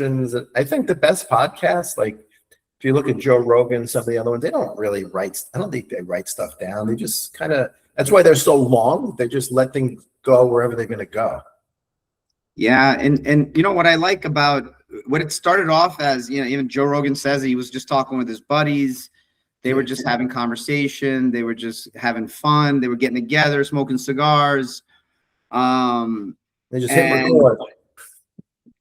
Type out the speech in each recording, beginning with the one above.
I think the best podcasts, like if you look at Joe Rogan, some of the other ones, they don't really write. I don't think they write stuff down. They just kind of. That's why they're so long. They just let things go wherever they're going to go. Yeah, and you know what I like about what it started off as, you know, even Joe Rogan says he was just talking with his buddies. They were just having conversation. They were just having fun. They were getting together, smoking cigars. They just hit record.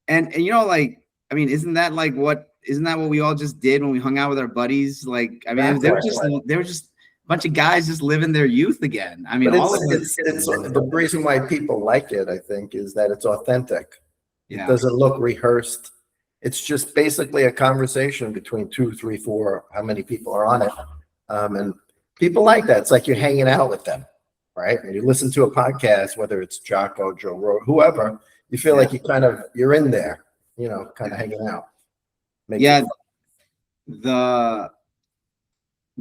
And you know, like, I mean, isn't that what we all just did when we hung out with our buddies? Like, I mean, they were just a bunch of guys just living their youth again. I mean, it's the reason why people like it, I think, is that it's authentic. Yeah. It doesn't look rehearsed. It's just basically a conversation between 2, 3, 4, how many people are on it. And people like that. It's like you're hanging out with them, right? And you listen to a podcast, whether it's Jocko, Joe Rogan, whoever, you feel like you're in there, you know, kind of hanging out.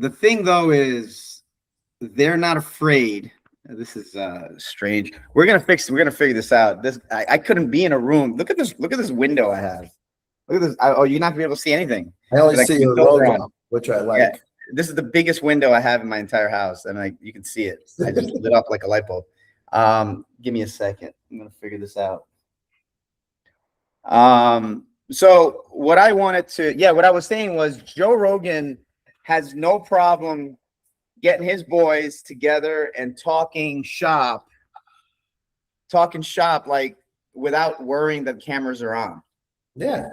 The thing though is they're not afraid. This is strange. We're gonna figure this out. I couldn't be in a room. Look at this window I have. Look at this. You're not gonna be able to see anything. I only see your logo, which I like. Yeah, this is the biggest window I have in my entire house, and you can see it. I just lit up like a light bulb. Give me a second. I'm gonna figure this out. So what I was saying was Joe Rogan has no problem getting his boys together and talking shop like without worrying that cameras are on. Yeah.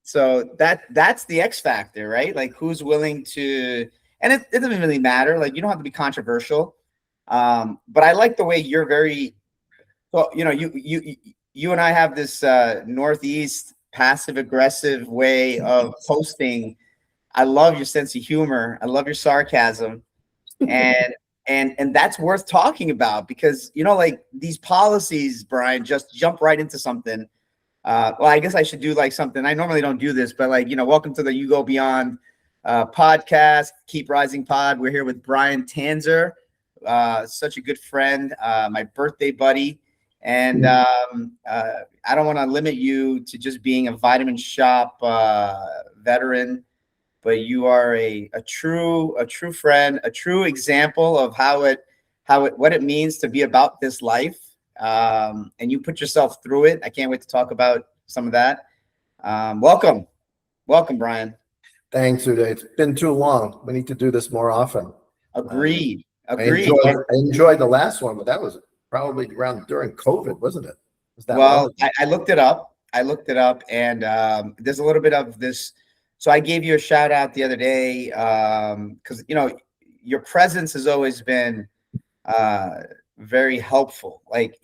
So that's the X factor, right? Like who's willing to, and it doesn't really matter. Like you don't have to be controversial. But I like the way you're very, well, you know, you and I have this Northeast passive aggressive way of posting. I love your sense of humor. I love your sarcasm. And that's worth talking about because, you know, like these policies, Brian, just jump right into something. Well, I guess I should do like something. I normally don't do this, but like, you know, welcome to the You Go Beyond podcast, Keep Rising Pod. We're here with Bryan Tanzer, such a good friend, my birthday buddy. And I don't want to limit you to just being a vitamin shop veteran, but you are a true friend, a true example of what it means to be about this life. And you put yourself through it. I can't wait to talk about some of that. Welcome, Brian. Thanks, Uday. It's been too long. We need to do this more often. Agreed. I enjoyed the last one, but that was probably around during COVID, wasn't it? I looked it up. And there's a little bit of this. So I gave you a shout out the other day because, you know, your presence has always been very helpful. Like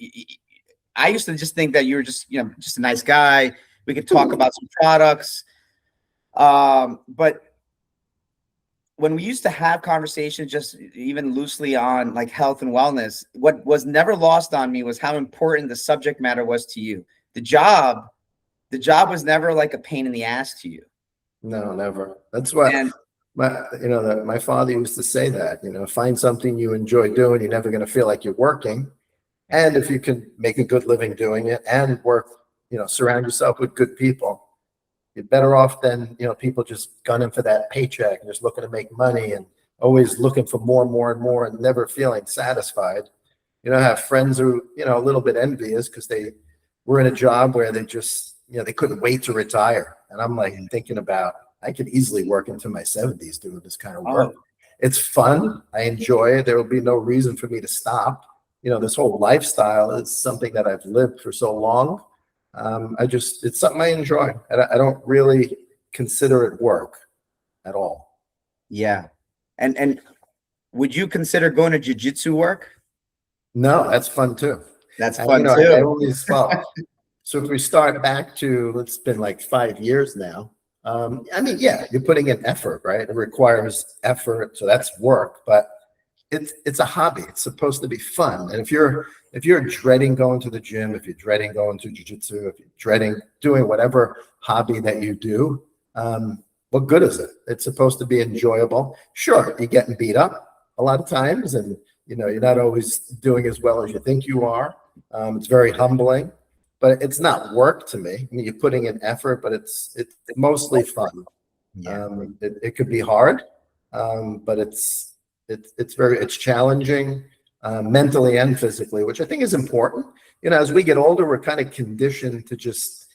I used to just think that you were just a nice guy. We could talk about some products. But when we used to have conversations just even loosely on like health and wellness, what was never lost on me was how important the subject matter was to you. The job was never like a pain in the ass to you. No, never. That's why my father used to say that, you know, find something you enjoy doing. You're never going to feel like you're working. And if you can make a good living doing it and work, you know, surround yourself with good people, you're better off than, you know, people just gunning for that paycheck and just looking to make money and always looking for more and more and more and never feeling satisfied. You know, I have friends who, you know, a little bit envious because they were in a job where they just, you know, they couldn't wait to retire. And I'm like thinking about, I could easily work into my 70s doing this kind of work. It's fun. I enjoy it. There will be no reason for me to stop. You know, this whole lifestyle is something that I've lived for so long. It's something I enjoy. I don't really consider it work at all. Yeah. And would you consider going to jiu-jitsu work? No, that's fun too. That's fun too. So if we start back to, it's been like 5 years now. I mean, yeah, you're putting in effort, right? It requires effort. So that's work, but it's a hobby. It's supposed to be fun. And if you're dreading going to the gym, if you're dreading going to jiu-jitsu, if you're dreading doing whatever hobby that you do, what good is it? It's supposed to be enjoyable. Sure, you're getting beat up a lot of times, and you know, you're not always doing as well as you think you are. It's very humbling. but it's not work to me. I mean, you're putting in effort, but it's mostly fun. Yeah. It could be hard, but it's challenging, mentally and physically, which I think is important. As we get older, we're kind of conditioned to just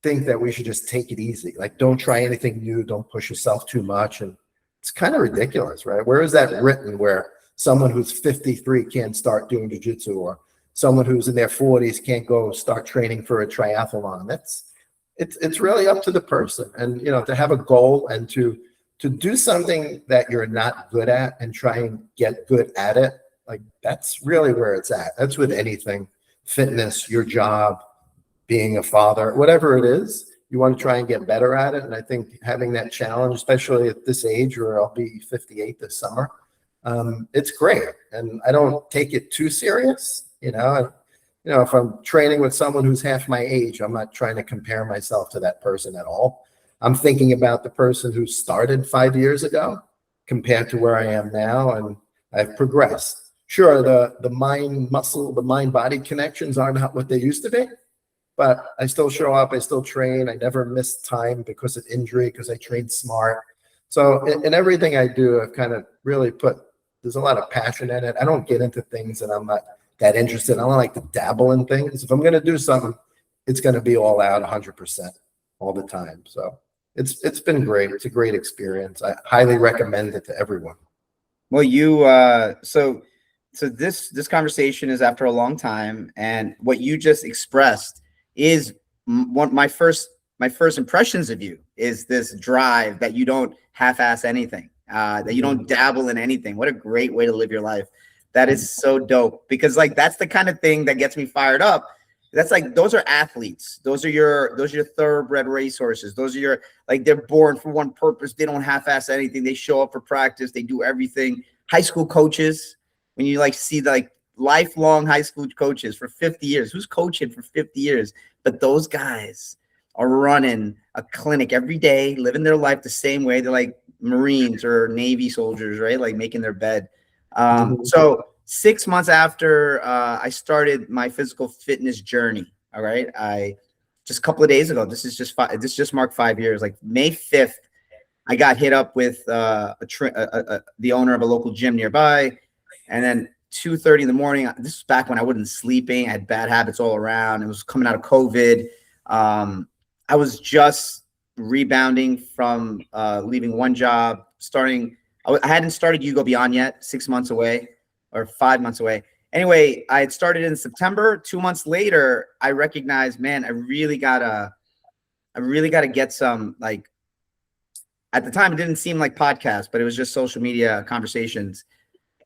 think that we should just take it easy. Like, don't try anything new, don't push yourself too much. And it's kind of ridiculous, right? Where is that written where someone who's 53 can't start doing jiu-jitsu, or someone who's in their 40s can't go start training for a triathlon? It's really up to the person. And, to have a goal and to do something that you're not good at and try and get good at it, like, that's really where it's at. That's with anything, fitness, your job, being a father, whatever it is, you want to try and get better at it. And I think having that challenge, especially at this age where I'll be 58 this summer, it's great. And I don't take it too serious. If I'm training with someone who's half my age, I'm not trying to compare myself to that person at all. I'm thinking about the person who started 5 years ago compared to where I am now, and I've progressed. Sure, the mind body connections are not what they used to be, but I still show up, I still train, I never miss time because of injury, because I train smart. So in everything I do, I've kind of really there's a lot of passion in it. I don't get into things that I'm not that interested in. I don't like to dabble in things. If I'm going to do something, it's going to be all out 100% all the time. So it's been great. It's a great experience. I highly recommend it to everyone. Well, so this conversation is after a long time, and what you just expressed is my first impressions of you is this drive that you don't half-ass anything, that you don't dabble in anything. What a great way to live your life. That is so dope, because like, that's the kind of thing that gets me fired up. That's like, those are athletes. Those are your thoroughbred racehorses. Those are your, like, they're born for one purpose. They don't half-ass anything. They show up for practice. They do everything. High school coaches, when you like see like lifelong high school coaches for 50 years, who's coaching for 50 years? But those guys are running a clinic every day, living their life the same way. They're like Marines or Navy soldiers, right? Like making their bed. So 6 months after I started my physical fitness journey, all right, just a couple of days ago, this just marked 5 years, like May 5th, I got hit up with the owner of a local gym nearby, and then 2:30 in the morning, this was back when I wasn't sleeping, I had bad habits all around, it was coming out of COVID. I was just rebounding from leaving one job, I hadn't started You Go Beyond yet, 6 months away or 5 months away. Anyway, I had started in September. 2 months later, I recognized, man, I really gotta get some, like, at the time, it didn't seem like podcasts, but it was just social media conversations.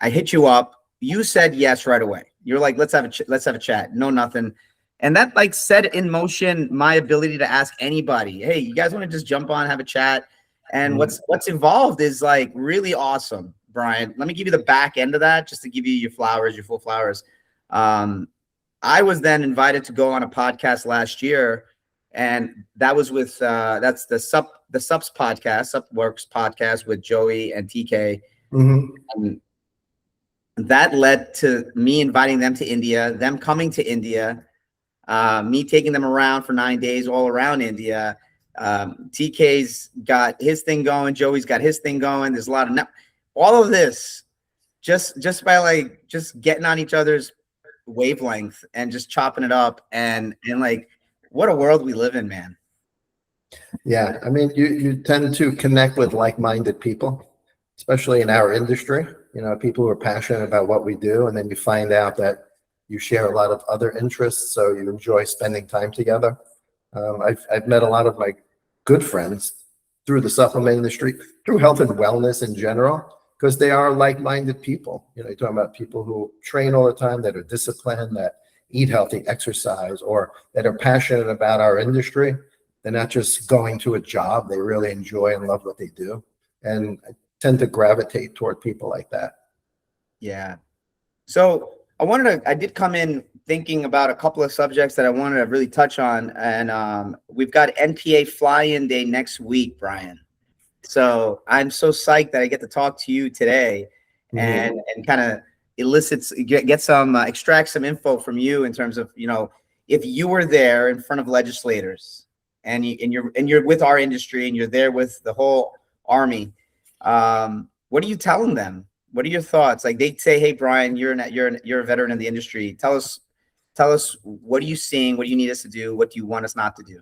I hit you up. You said yes right away. You're like, let's have a chat. No, nothing. And that like set in motion my ability to ask anybody, hey, you guys want to just jump on, have a chat? And what's involved is like really awesome, Brian. Let me give you the back end of that, just to give you your flowers, your full flowers. I was then invited to go on a podcast last year, and that was with that's the Sups podcast, Sup Works podcast with Joey and TK. And that led to me inviting them to India, them coming to India, me taking them around for 9 days all around India. TK's got his thing going, Joey's got his thing going. There's a lot of all of this just by like just getting on each other's wavelength and just chopping it up, and like, what a world we live in, man. Yeah, I mean, you tend to connect with like-minded people, especially in our industry. People who are passionate about what we do, and then you find out that you share a lot of other interests, so you enjoy spending time together. I've met a lot of my good friends through the supplement industry, through health and wellness in general, because they are like-minded people. You're talking about people who train all the time, that are disciplined, that eat healthy, exercise, or that are passionate about our industry. They're not just going to a job. They really enjoy and love what they do. And I tend to gravitate toward people like that. Yeah. So I did come in thinking about a couple of subjects that I wanted to really touch on. And we've got NPA fly-in day next week, Brian. So I'm so psyched that I get to talk to you today and kind of extract some info from you in terms of, if you were there in front of legislators and you're with our industry and you're there with the whole army, what are you telling them? What are your thoughts? Like they say, hey, Brian, you're a veteran in the industry. Tell us, what are you seeing? What do you need us to do? What do you want us not to do?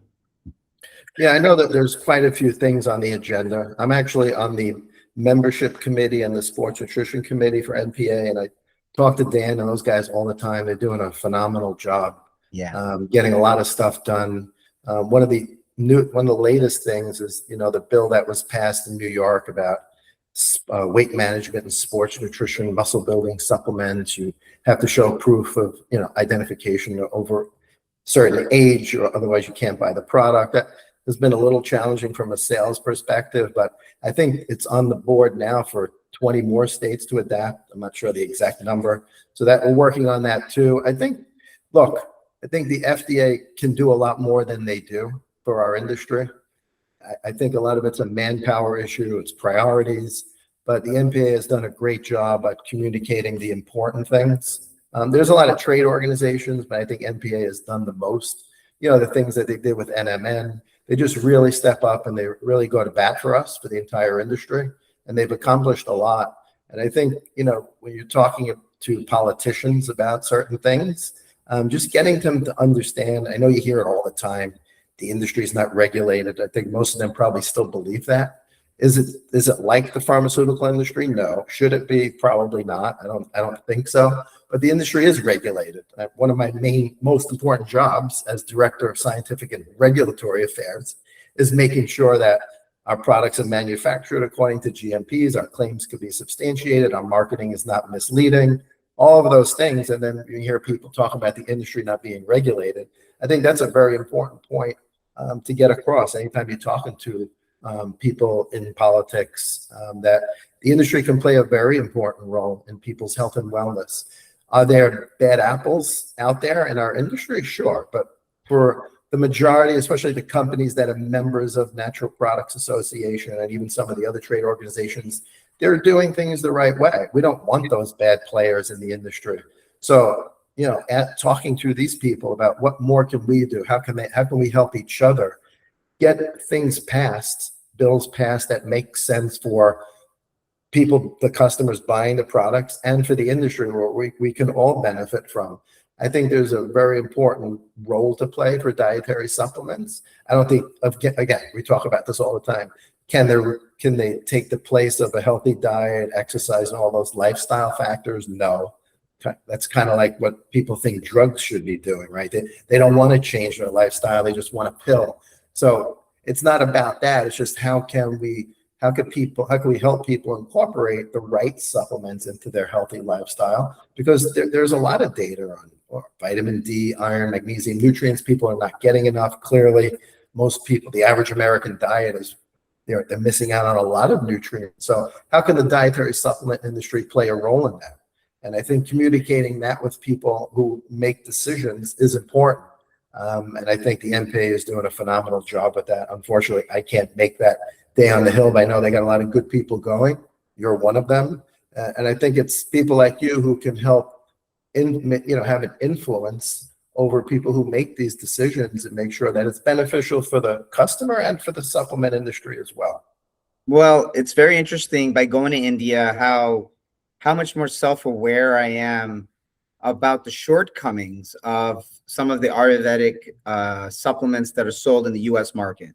Yeah, I know that there's quite a few things on the agenda. I'm actually on the membership committee and the sports nutrition committee for NPA, and I talk to Dan and those guys all the time. They're doing a phenomenal job. Yeah. Getting a lot of stuff done. One of the latest things is, the bill that was passed in New York about weight management and sports nutrition, muscle building supplements. You have to show proof of, identification over certain age, or otherwise you can't buy the product. That has been a little challenging from a sales perspective, but I think it's on the board now for 20 more states to adapt. I'm not sure the exact number. So that we're working on that too. I think the FDA can do a lot more than they do for our industry. I think a lot of it's a manpower issue, it's priorities, but the NPA has done a great job at communicating the important things. There's a lot of trade organizations, but I think NPA has done the most. The things that they did with NMN, they just really step up and they really go to bat for us, for the entire industry, and they've accomplished a lot. And I think, when you're talking to politicians about certain things, just getting them to understand, I know you hear it all the time, the industry is not regulated. I think most of them probably still believe that. Is it like the pharmaceutical industry? No. Should it be? Probably not. I don't think so. But the industry is regulated. One of my most important jobs as Director of Scientific and Regulatory Affairs is making sure that our products are manufactured according to GMPs, our claims could be substantiated, our marketing is not misleading, all of those things. And then you hear people talk about the industry not being regulated. I think that's a very important point to get across anytime you're talking to people in politics, that the industry can play a very important role in people's health and wellness. Are there bad apples out there in our industry? Sure. But for the majority, especially the companies that are members of Natural Products Association and even some of the other trade organizations, they're doing things the right way. We don't want those bad players in the industry. So, talking to these people about what more can we do? How can we help each other get things passed, bills passed that make sense for people, the customers buying the products, and for the industry where we can all benefit from. I think there's a very important role to play for dietary supplements. I don't think, again, we talk about this all the time. Can they take the place of a healthy diet, exercise, and all those lifestyle factors? No. That's kind of like what people think drugs should be doing, right? They don't want to change their lifestyle. They just want a pill. So it's not about that. It's just how can we help people incorporate the right supplements into their healthy lifestyle? Because there's a lot of data on vitamin D, iron, magnesium, nutrients. People are not getting enough. Clearly, most people, the average American diet is, they're missing out on a lot of nutrients. So how can the dietary supplement industry play a role in that? And I think communicating that with people who make decisions is important. And I think the NPA is doing a phenomenal job with that. Unfortunately, I can't make that day on the hill, but I know they got a lot of good people going. You're one of them. And I think it's people like you who can help have an influence over people who make these decisions and make sure that it's beneficial for the customer and for the supplement industry as well. Well, it's very interesting by going to India, how much more self-aware I am about the shortcomings of some of the Ayurvedic supplements that are sold in the US market.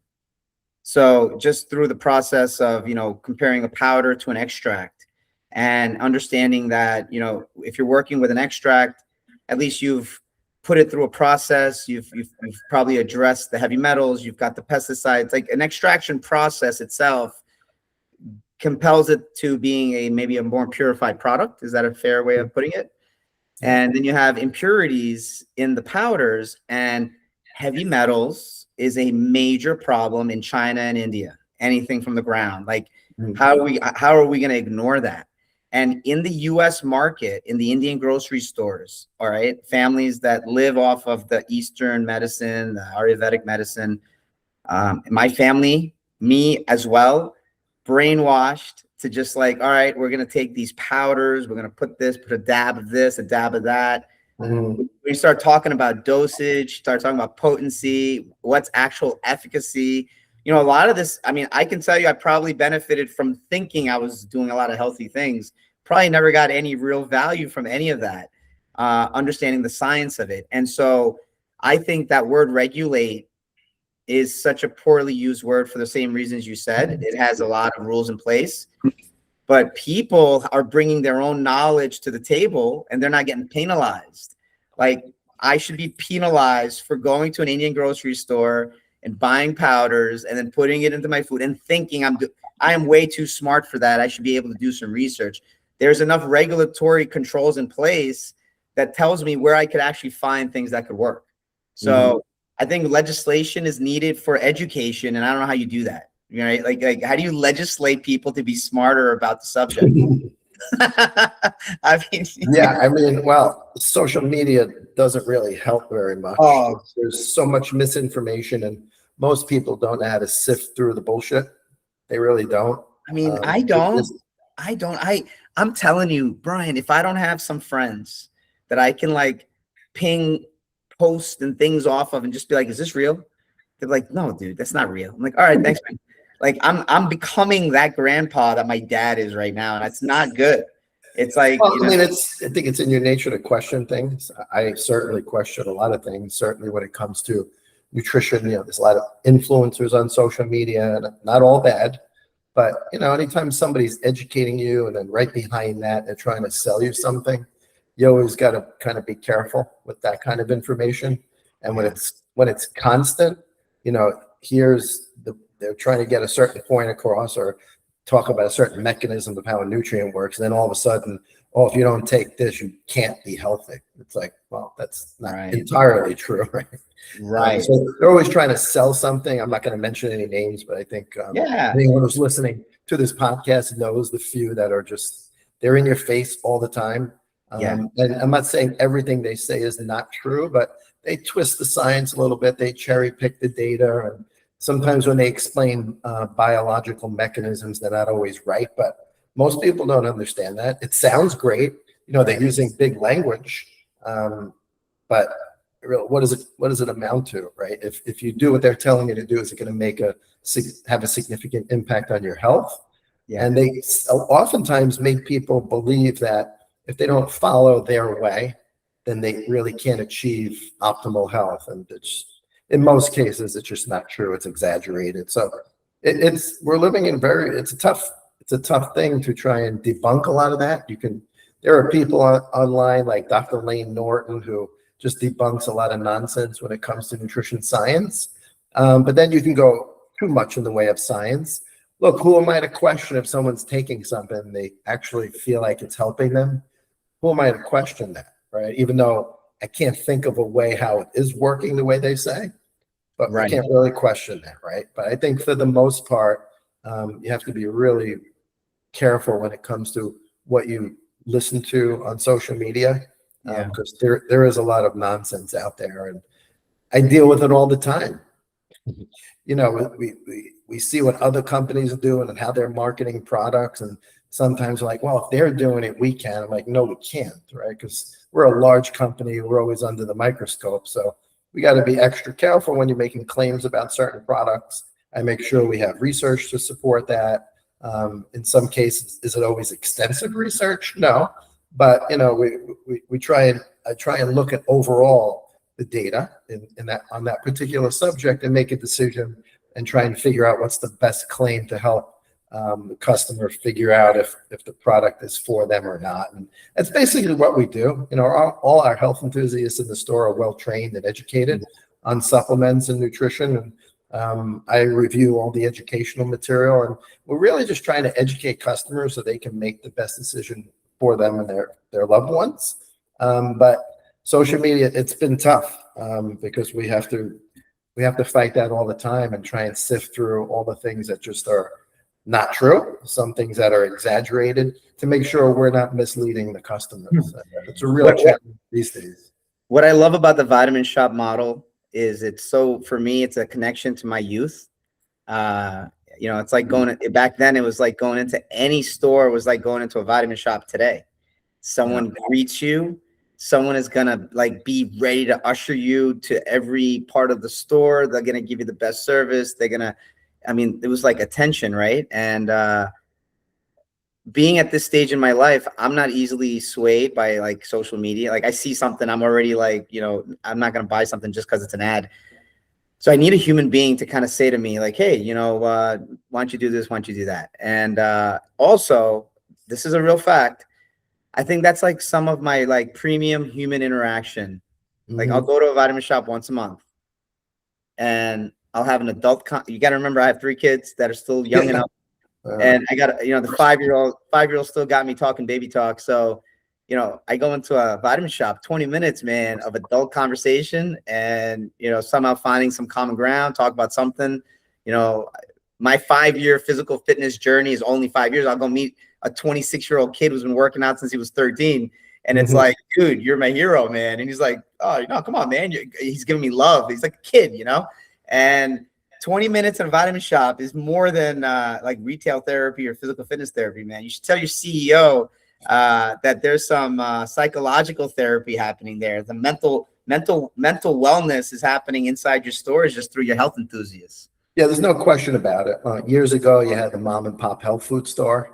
So just through the process of, comparing a powder to an extract and understanding that, if you're working with an extract, at least you've put it through a process. You've probably addressed the heavy metals. You've got the pesticides. Like an extraction process itself compels it to being maybe a more purified product. Is that a fair way of putting it? And then you have impurities in the powders, and heavy metals is a major problem in China and India. Anything from the ground, like how are we going to ignore that? And in the US market, in the Indian grocery stores, all right, families that live off of the Eastern medicine, the Ayurvedic medicine, my family, me as well, brainwashed to just like, all right, we're going to take these powders, we're going to put a dab of this, a dab of that. Mhm. When you start talking about dosage, start talking about potency, what's actual efficacy, a lot of this, I mean, I can tell you, I probably benefited from thinking I was doing a lot of healthy things. Probably never got any real value from any of that, understanding the science of it. And so I think that word regulate is such a poorly used word for the same reasons you said. It has a lot of rules in place, but people are bringing their own knowledge to the table and they're not getting penalized. Like, I should be penalized for going to an Indian grocery store and buying powders and then putting it into my food and thinking I am way too smart for that. I should be able to do some research. There's enough regulatory controls in place that tells me where I could actually find things that could work. So I think legislation is needed for education, and I don't know how you do that. Like how do you legislate people to be smarter about the subject? I mean, well, social media doesn't really help very much. Oh. There's so much misinformation, and most people don't know how to sift through the bullshit. They really don't. I mean, I'm telling you, Brian, if I don't have some friends that I can like ping posts and things off of and just be like, is this real? They're like, no, dude, that's not real. I'm like, all right, thanks, man. Like, I'm becoming that grandpa that my dad is right now, and that's not good. It's like, well, I mean, I think it's in your nature to question things. I certainly question a lot of things, certainly when it comes to nutrition. There's a lot of influencers on social media, and not all bad, but anytime somebody's educating you and then right behind that they're trying to sell you something, you always got to kind of be careful with that kind of information. And when it's constant, they're trying to get a certain point across or talk about a certain mechanism of how a nutrient works. And then all of a sudden, if you don't take this, you can't be healthy. It's like, well, that's not entirely true, right? Right. So they're always trying to sell something. I'm not going to mention any names, but I think anyone who's listening to this podcast knows the few that are they're in your face all the time. And I'm not saying everything they say is not true, but they twist the science a little bit. They cherry pick the data, and sometimes when they explain biological mechanisms, they're not always right. But most people don't understand that. It sounds great, they're using big language, but what does it amount to, right? If you do what they're telling you to do, is it going to have a significant impact on your health? Yeah. And they oftentimes make people believe that if they don't follow their way, then they really can't achieve optimal health. And in most cases, it's just not true. It's exaggerated. So we're living in it's a tough thing to try and debunk a lot of that. There are people online like Dr. Lane Norton who just debunks a lot of nonsense when it comes to nutrition science. But then you can go too much in the way of science. Look, who am I to question if someone's taking something and they actually feel like it's helping them? Who am I to question that, right? Even though I can't think of a way how it is working the way they say, but I can't really question that, right? But I think for the most part, you have to be really careful when it comes to what you listen to on social media, because there is a lot of nonsense out there, and I deal with it all the time. We see what other companies are doing and how they're marketing products, and sometimes we're like, well, if they're doing it, we can. I'm like, no, we can't, right? Because we're a large company, we're always under the microscope, so we got to be extra careful when you're making claims about certain products. I make sure we have research to support that. In some cases, is it always extensive research? No, but I try and look at overall the data on that particular subject and make a decision and try and figure out what's the best claim to help the customer figure out if the product is for them or not. And that's basically what we do. All our health enthusiasts in the store are well trained and educated on supplements and nutrition. And I review all the educational material, and we're really just trying to educate customers so they can make the best decision for them and their loved ones. But social media, it's been tough because we have to fight that all the time and try and sift through all the things that just are not true, some things that are exaggerated, to make sure we're not misleading the customers. It's a real challenge these days. What I love about the Vitamin Shop model is for me, it's a connection to my youth. It's like back then, it was like going into any store was like going into a Vitamin Shop today. Someone greets you, someone is gonna like be ready to usher you to every part of the store. They're gonna give you the best service. I mean, it was like attention, right? And being at this stage in my life, I'm not easily swayed by like social media. Like I see something, I'm already like, I'm not gonna buy something just because it's an ad. So I need a human being to kind of say to me like, hey, why don't you do this? Why don't you do that? And also, this is a real fact. I think that's like some of my like premium human interaction. Like I'll go to a vitamin shop once a month and I'll have an adult. You got to remember, I have 3 kids that are still young enough. And I got, the 5-year-old still got me talking baby talk. So, I go into a vitamin shop, 20 minutes, man, of adult conversation and, somehow finding some common ground, talk about something. My 5-year physical fitness journey is only 5 years. I'll go meet a 26-year-old kid who's been working out since he was 13. And it's like, dude, you're my hero, man. And he's like, oh, come on, man. He's giving me love. He's like a kid, and 20 minutes in a vitamin shop is more than like retail therapy or physical fitness therapy, man. You should tell your CEO that there's some psychological therapy happening there. The mental wellness is happening inside your stores just through your health enthusiasts. Yeah, there's no question about it. Years ago, you had the mom and pop health food store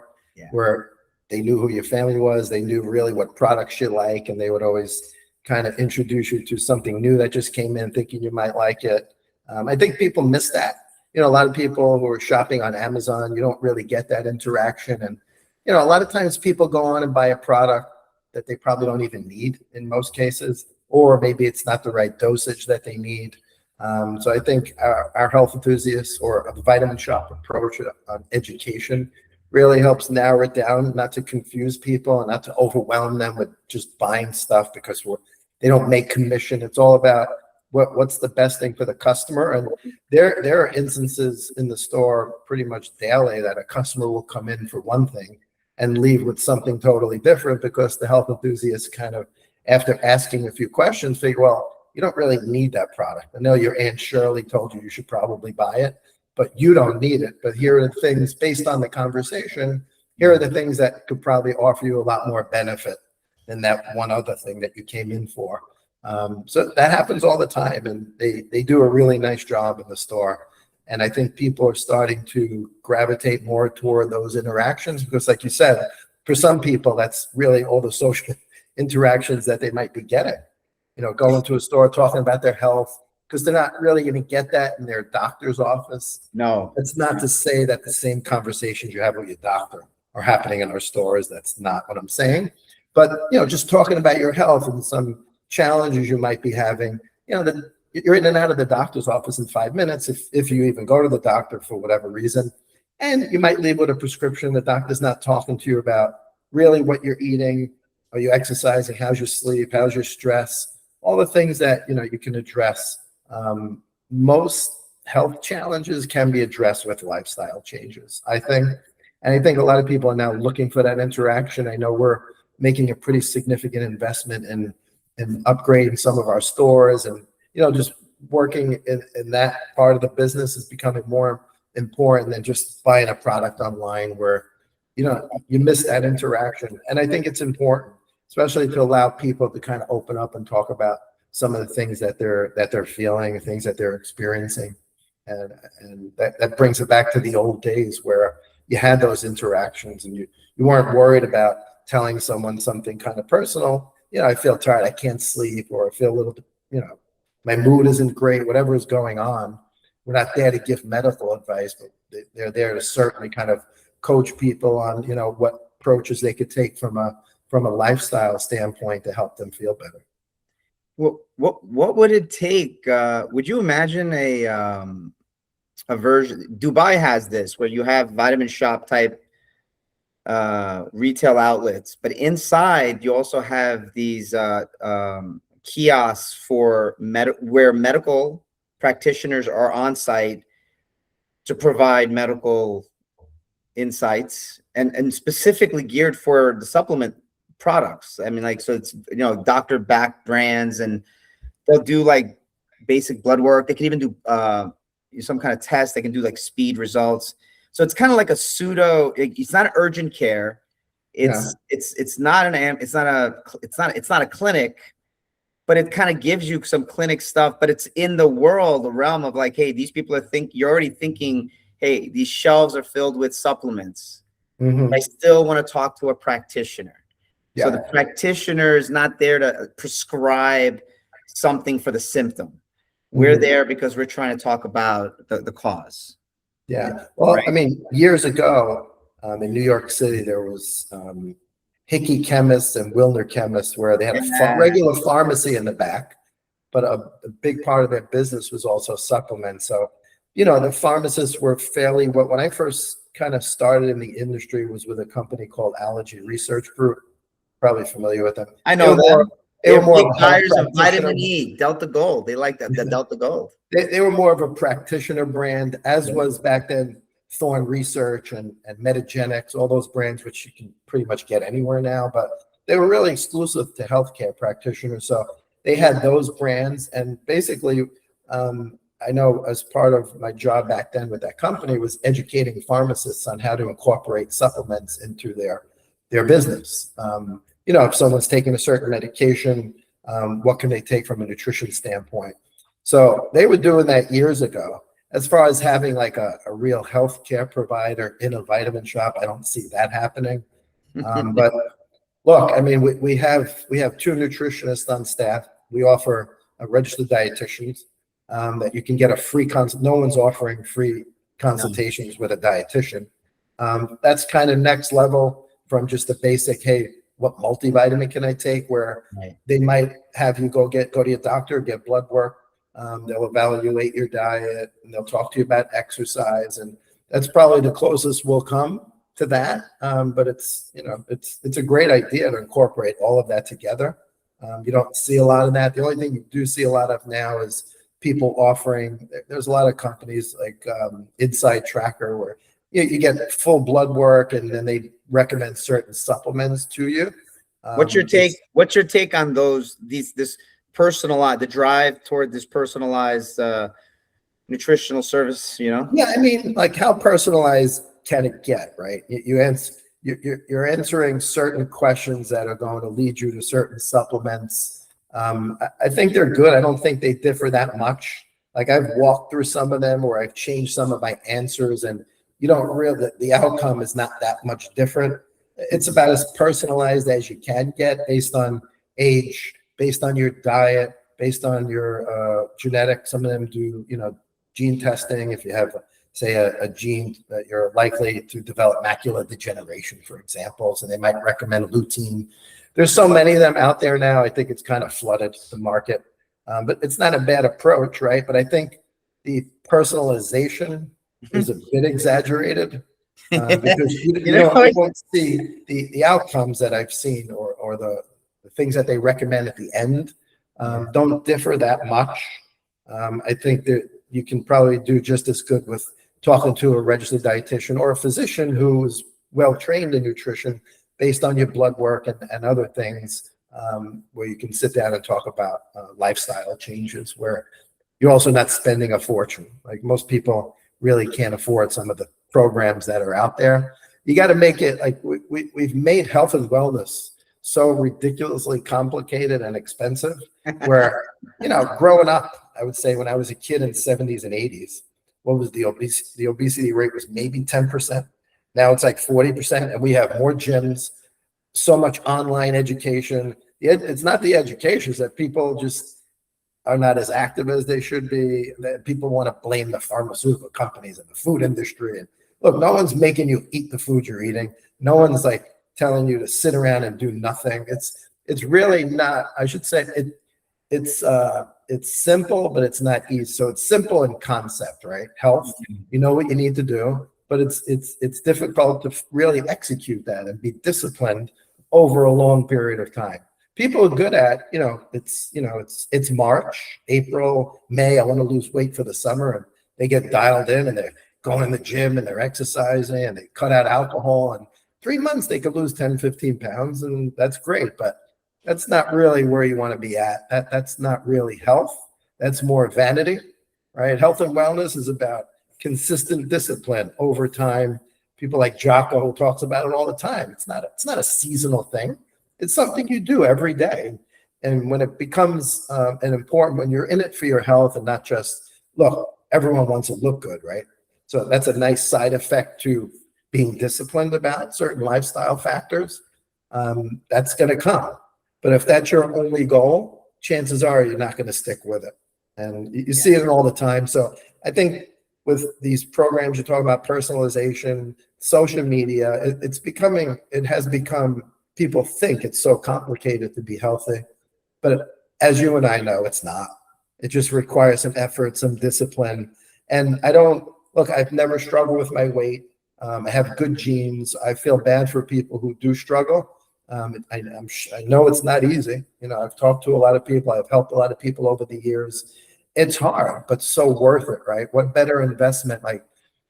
where they knew who your family was. They knew really what products you like, and they would always kind of introduce you to something new that just came in thinking you might like it. I think people miss that. A lot of people who are shopping on Amazon, you don't really get that interaction. And, a lot of times people go on and buy a product that they probably don't even need in most cases, or maybe it's not the right dosage that they need. So I think our health enthusiasts or a vitamin shop approach on education really helps narrow it down, not to confuse people and not to overwhelm them with just buying stuff because they don't make commission. It's all about what's the best thing for the customer. And there are instances in the store pretty much daily that a customer will come in for one thing and leave with something totally different because the health enthusiasts kind of, after asking a few questions, figure, well, you don't really need that product. I know your Aunt Shirley told you should probably buy it, but you don't need it. But here are the things based on the conversation. Here are the things that could probably offer you a lot more benefit than that one other thing that you came in for. So that happens all the time, and they do a really nice job in the store. And I think people are starting to gravitate more toward those interactions because, like you said, for some people, that's really all the social interactions that they might be getting. Going to a store, talking about their health, because they're not really going to get that in their doctor's office. No. It's not to say that the same conversations you have with your doctor are happening in our stores. That's not what I'm saying. But, just talking about your health and some challenges you might be having, you're in and out of the doctor's office in 5 minutes if you even go to the doctor for whatever reason. And you might leave with a prescription. The doctor's not talking to you about really what you're eating. Are you exercising? How's your sleep? How's your stress? All the things that, you can address. Most health challenges can be addressed with lifestyle changes, I think. And I think a lot of people are now looking for that interaction. I know we're making a pretty significant investment in upgrading some of our stores, and just working in that part of the business is becoming more important than just buying a product online where you miss that interaction. And I think it's important, especially to allow people to kind of open up and talk about some of the things that they're feeling, things that they're experiencing, and that brings it back to the old days where you had those interactions and you weren't worried about telling someone something kind of personal. I feel tired, I can't sleep, or I feel a little bit, my mood isn't great, whatever is going on. We're not there to give medical advice, but they're there to certainly kind of coach people on, what approaches they could take from a lifestyle standpoint to help them feel better. Well, what would it take? Would you imagine a version? Dubai has this where you have vitamin shop type retail outlets, but inside you also have these kiosks for where medical practitioners are on site to provide medical insights and specifically geared for the supplement products. I mean, so it's doctor backed brands, and they'll do like basic blood work. They can even do some kind of test. They can do like speed results. So it's kind of like a pseudo. It's not urgent care, Yeah. It's not a clinic, but it kind of gives you some clinic stuff, but it's in the realm of like, hey, these people you're already thinking, hey, these shelves are filled with supplements. I still want to talk to a practitioner. Yeah. So the practitioner is not there to prescribe something for the symptom. We're there because we're trying to talk about the cause. Yeah. Well, right. I mean, years ago in New York City, there was Hickey Chemists and Wilner Chemists where they had a regular pharmacy in the back, but a big part of their business was also supplements. So, you know, the pharmacists were fairly, when I first kind of started in the industry was with a company called Allergy Research Group. Probably familiar with them. I know them. They were more big buyers of vitamin E, Delta Gold. They like that, the Delta Gold. They were more of a practitioner brand, as was back then Thorne Research and Metagenics, all those brands, which you can pretty much get anywhere now. But they were really exclusive to healthcare practitioners. So they had those brands. And basically, I know as part of my job back then with that company was educating pharmacists on how to incorporate supplements into their business. You know, if someone's taking a certain medication, what can they take from a nutrition standpoint? So they were doing that years ago. As far as having like a real healthcare provider in a vitamin shop, I don't see that happening. But look, I mean, we have 2 nutritionists on staff. We offer a registered dietitians that you can get a free consult. No one's offering free consultations with a dietitian. That's kind of next level from just the basic, hey, what multivitamin can I take? Where they might have you go to your doctor, get blood work. They'll evaluate your diet and they'll talk to you about exercise. And that's probably the closest we'll come to that. But it's, you know, it's a great idea to incorporate all of that together. You don't see a lot of that. The only thing you do see a lot of now is people offering, there's a lot of companies like Inside Tracker where you get full blood work and then they recommend certain supplements to you. What's your take on this personalized, the drive toward this personalized nutritional service, you know? Yeah, I mean, like how personalized can it get, right? You're answering certain questions that are going to lead you to certain supplements. I think they're good. I don't think they differ that much. Like I've walked through some of them where I've changed some of my answers and you don't really, the outcome is not that much different. It's about as personalized as you can get based on age, based on your diet, based on your genetics. Some of them do, you know, gene testing. If you have, say, a gene that you're likely to develop macular degeneration, for example, so they might recommend lutein. There's so many of them out there now. I think it's kind of flooded the market, but it's not a bad approach, right? But I think the personalization is a bit exaggerated because you won't see the outcomes that I've seen or the things that they recommend at the end don't differ that much. I think that you can probably do just as good with talking to a registered dietitian or a physician who is well trained in nutrition based on your blood work and other things where you can sit down and talk about lifestyle changes where you're also not spending a fortune. Like most people really can't afford some of the programs that are out there. You got to make it like we've made health and wellness so ridiculously complicated and expensive where, you know, growing up, I would say when I was a kid in the 70s and 80s, what was the obesity rate was maybe 10%. Now it's like 40%, and we have more gyms, so much online education. It's not the education, it's that people just are not as active as they should be. That people want to blame the pharmaceutical companies and the food industry. And look, no one's making you eat the food you're eating. No one's like telling you to sit around and do nothing. It's really not. I should say it's simple, but it's not easy. So it's simple in concept, right? Health, you know what you need to do, but it's difficult to really execute that and be disciplined over a long period of time. People are good at, it's March, April, May. I want to lose weight for the summer, and they get dialed in and they're going in the gym and they're exercising and they cut out alcohol. And 3 months they could lose 10, 15 pounds, and that's great. But that's not really where you want to be at. That's not really health. That's more vanity, right? Health and wellness is about consistent discipline over time, people like Jocko who talks about it all the time. It's not a seasonal thing. It's something you do every day. And when it becomes when you're in it for your health and not just, look, everyone wants to look good, right? So that's a nice side effect to being disciplined about certain lifestyle factors. That's going to come. But if that's your only goal, chances are you're not going to stick with it. And you see it all the time. So I think with these programs, you talk about personalization, social media, it has become, people think it's so complicated to be healthy. But as you and I know, it's not. It just requires some effort, some discipline. And I've never struggled with my weight. I have good genes. I feel bad for people who do struggle. I know it's not easy. I've talked to a lot of people. I've helped a lot of people over the years. It's hard, but so worth it, right? What better investment? Like,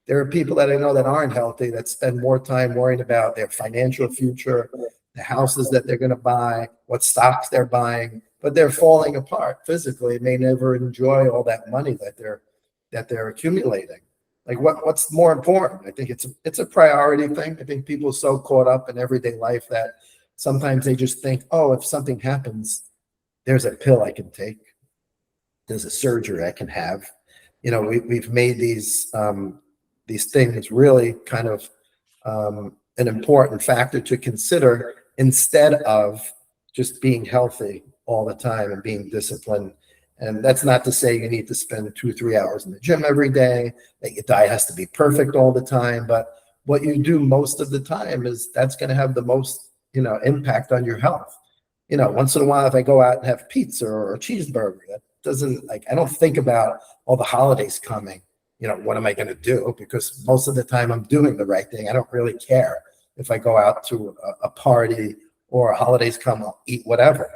there are people that I know that aren't healthy that spend more time worrying about their financial future, the houses that they're going to buy, what stocks they're buying, but they're falling apart physically and may never enjoy all that money that they're accumulating. Like, what's more important? I think it's a priority thing. I think people are so caught up in everyday life that sometimes they just think, oh, if something happens, there's a pill I can take. There's a surgery I can have. We've made these things really kind of an important factor to consider instead of just being healthy all the time and being disciplined. And that's not to say you need to spend 2-3 hours in the gym every day, that your diet has to be perfect all the time. But what you do most of the time that's going to have the most, impact on your health. Once in a while, if I go out and have pizza or a cheeseburger, that doesn't, I don't think about all the holidays coming. What am I going to do? Because most of the time I'm doing the right thing. I don't really care if I go out to a party or holidays come, I'll eat whatever.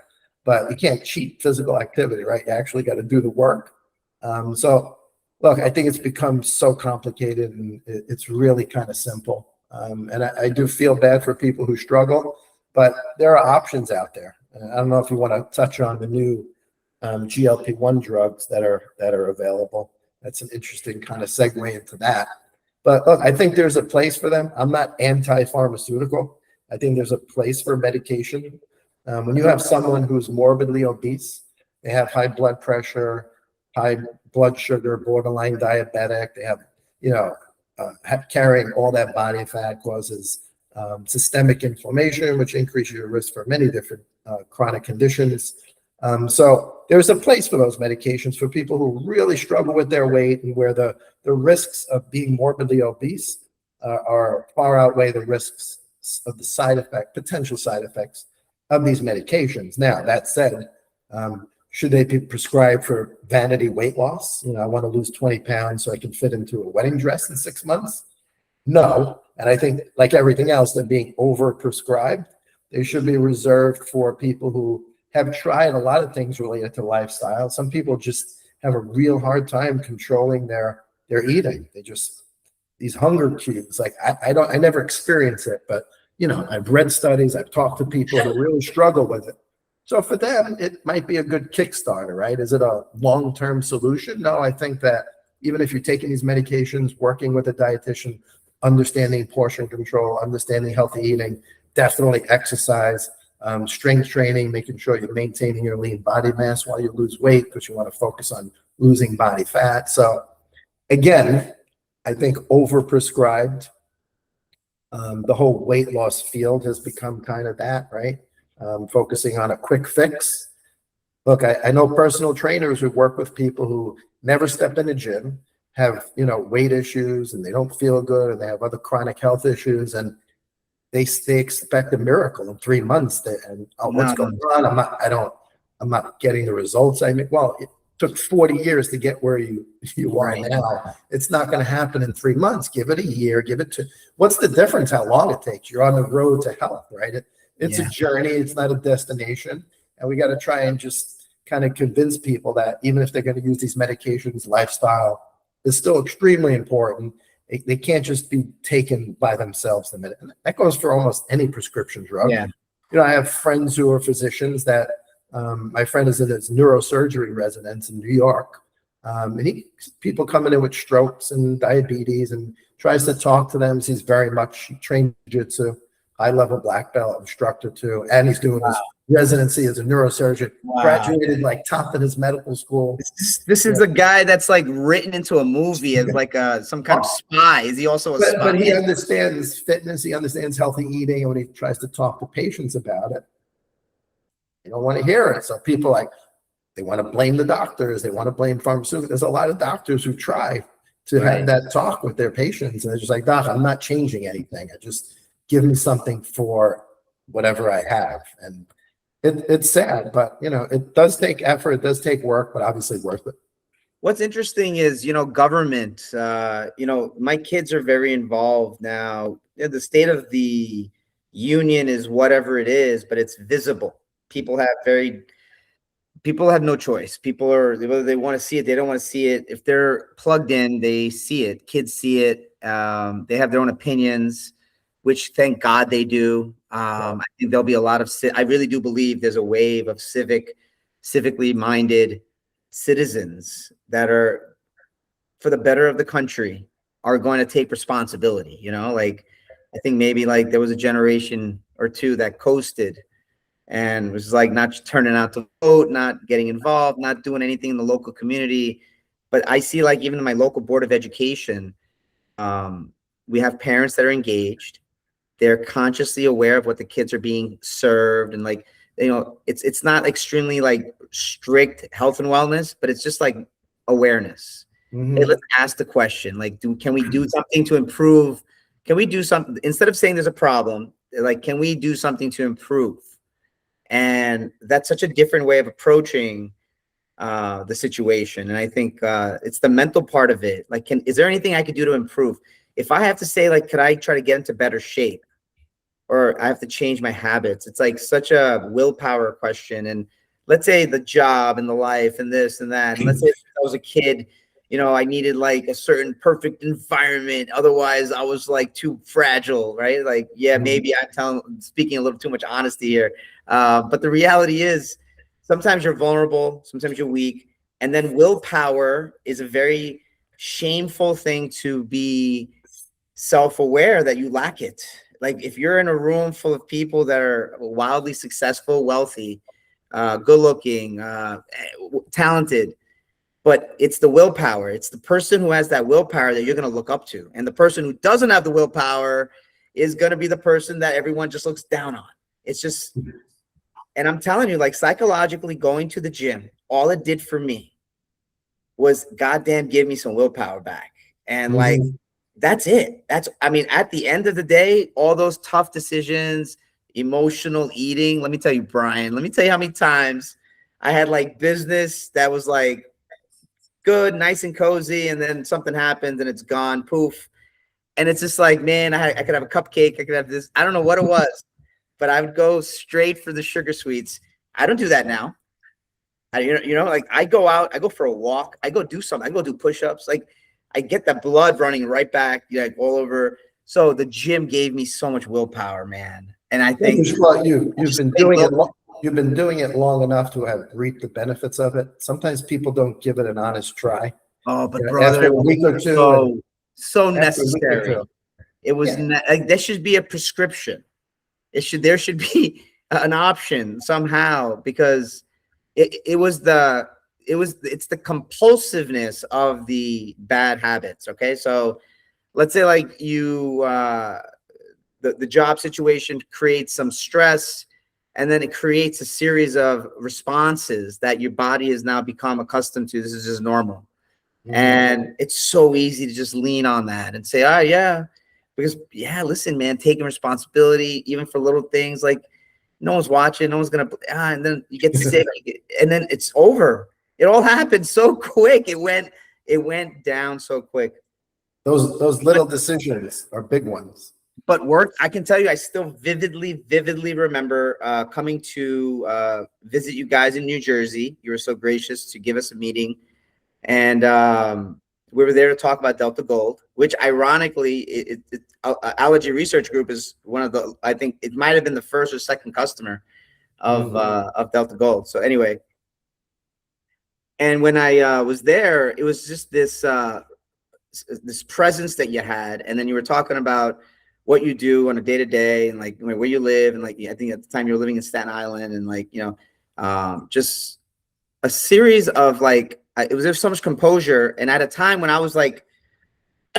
But you can't cheat physical activity, right? You actually got to do the work. So look, I think it's become so complicated, and it's really kind of simple. And I do feel bad for people who struggle, but there are options out there. I don't know if you want to touch on the new GLP-1 drugs that are available. That's an interesting kind of segue into that. But look, I think there's a place for them. I'm not anti-pharmaceutical. I think there's a place for medication. When you have someone who's morbidly obese, they have high blood pressure, high blood sugar, borderline diabetic, they have, carrying all that body fat causes systemic inflammation, which increases your risk for many different chronic conditions. So there's a place for those medications for people who really struggle with their weight and where the risks of being morbidly obese are far outweigh the risks of the potential side effects of these medications. Now, that said, should they be prescribed for vanity weight loss? I want to lose 20 pounds so I can fit into a wedding dress in 6 months. No. And I think, like everything else, they're being over-prescribed. They should be reserved for people who have tried a lot of things related to lifestyle. Some people just have a real hard time controlling their eating. These hunger cues, I never experience it, but I've read studies, I've talked to people who really struggle with it. So for them, it might be a good Kickstarter, right? Is it a long-term solution? No, I think that even if you're taking these medications, working with a dietitian, understanding portion control, understanding healthy eating, definitely exercise, strength training, making sure you're maintaining your lean body mass while you lose weight, because you want to focus on losing body fat. So again, I think overprescribed. The whole weight loss field has become kind of that, right? Focusing on a quick fix. Look, I know personal trainers who work with people who never step in a gym, have, weight issues, and they don't feel good, and they have other chronic health issues, and they expect a miracle in 3 months. What's going on? I'm not getting the results. Well, it took 40 years to get where you are now. It's not going to happen in 3 months. Give it a year. What's the difference? How long it takes? You're on the road to health, right? It's a journey. It's not a destination. And we got to try and just kind of convince people that even if they're going to use these medications, lifestyle is still extremely important. They can't just be taken by themselves. And that goes for almost any prescription drug. Yeah. I have friends who are physicians that my friend is in his neurosurgery residence in New York. People coming in with strokes and diabetes and tries to talk to them. He's very much trained jiu-jitsu, high-level black belt instructor too, and he's doing his residency as a neurosurgeon. Graduated like top in his medical school. This is a guy that's like written into a movie as like some kind of spy. Is he also a spy? But he understands fitness. He understands healthy eating, and when he tries to talk to patients about it, they don't want to hear it. So people like, they want to blame the doctors. They want to blame pharmaceuticals. There's a lot of doctors who try to have that talk with their patients. And they're just like, Doc, I'm not changing anything. I just give me something for whatever I have. And it's sad, but it does take effort. It does take work, but obviously worth it. What's interesting is, government, my kids are very involved now. The state of the union is whatever it is, but it's visible. People have no choice. People are, whether they want to see it, they don't want to see it. If they're plugged in, they see it. Kids see it. They have their own opinions, which thank God they do. I think there'll be a lot of, I really do believe there's a wave of civically minded citizens that are, for the better of the country, are going to take responsibility. Like, I think maybe like there was a generation or two that coasted and was like not turning out to vote, not getting involved, not doing anything in the local community. But I see, like, even in my local board of education, we have parents that are engaged. They're consciously aware of what the kids are being served. And like, it's not extremely like strict health and wellness, but it's just like awareness. Mm-hmm. Hey, let's ask the question, like, can we do something to improve? Can we do something, instead of saying there's a problem, like, can we do something to improve? And that's such a different way of approaching the situation. And I think it's the mental part of it. Like, is there anything I could do to improve? If I have to say, like, could I try to get into better shape, or I have to change my habits? It's like such a willpower question. And let's say the job and the life and this and that. And let's say I was a kid, I needed like a certain perfect environment. Otherwise I was like too fragile, right? Like, yeah, maybe I'm speaking a little too much honesty here. But the reality is sometimes you're vulnerable, sometimes you're weak. And then willpower is a very shameful thing to be self-aware that you lack it. Like, if you're in a room full of people that are wildly successful, wealthy, good looking, talented, but it's the willpower. It's the person who has that willpower that you're going to look up to. And the person who doesn't have the willpower is going to be the person that everyone just looks down on. It's just, and I'm telling you, like, psychologically going to the gym, all it did for me was goddamn give me some willpower back. And like, that's it. I mean, at the end of the day, all those tough decisions, emotional eating. Let me tell you, Brian, let me tell you how many times I had like business that was like good, nice and cozy, and then something happens and it's gone, poof. And it's just like, man, I could have a cupcake, I could have this. I don't know what it was, but I would go straight for the sugar sweets. I don't do that now. Like, I go out, I go for a walk, I go do something, I go do push-ups. Like, I get that blood running right back, like, all over. So the gym gave me so much willpower, man. And I think you've been doing it. You've been doing it long enough to have reaped the benefits of it. Sometimes people don't give it an honest try. Oh, but brother, after a week or two, so necessary. It was like, there should be a prescription. There should be an option somehow, because it's the compulsiveness of the bad habits. Okay, so let's say like you the job situation creates some stress, and then it creates a series of responses that your body has now become accustomed to. This is just normal. And it's so easy to just lean on that and say, oh yeah, because listen, man, taking responsibility even for little things, like, no one's watching, no one's gonna, and then you get sick, and then it's over. It all happened so quick. It went down so quick. Those little decisions are big ones. But I can tell you, I still vividly remember coming to visit you guys in New Jersey. You were so gracious to give us a meeting. And we were there to talk about Delta Gold, which ironically, Allergy Research Group is one of the, I think it might have been the first or second customer of Delta Gold. So anyway, And when I was there, it was just this presence that you had, and then you were talking about what you do on a day to day, and like where you live, and like I think at the time you were living in Staten Island, and like just a series of like there's so much composure, and at a time when I was like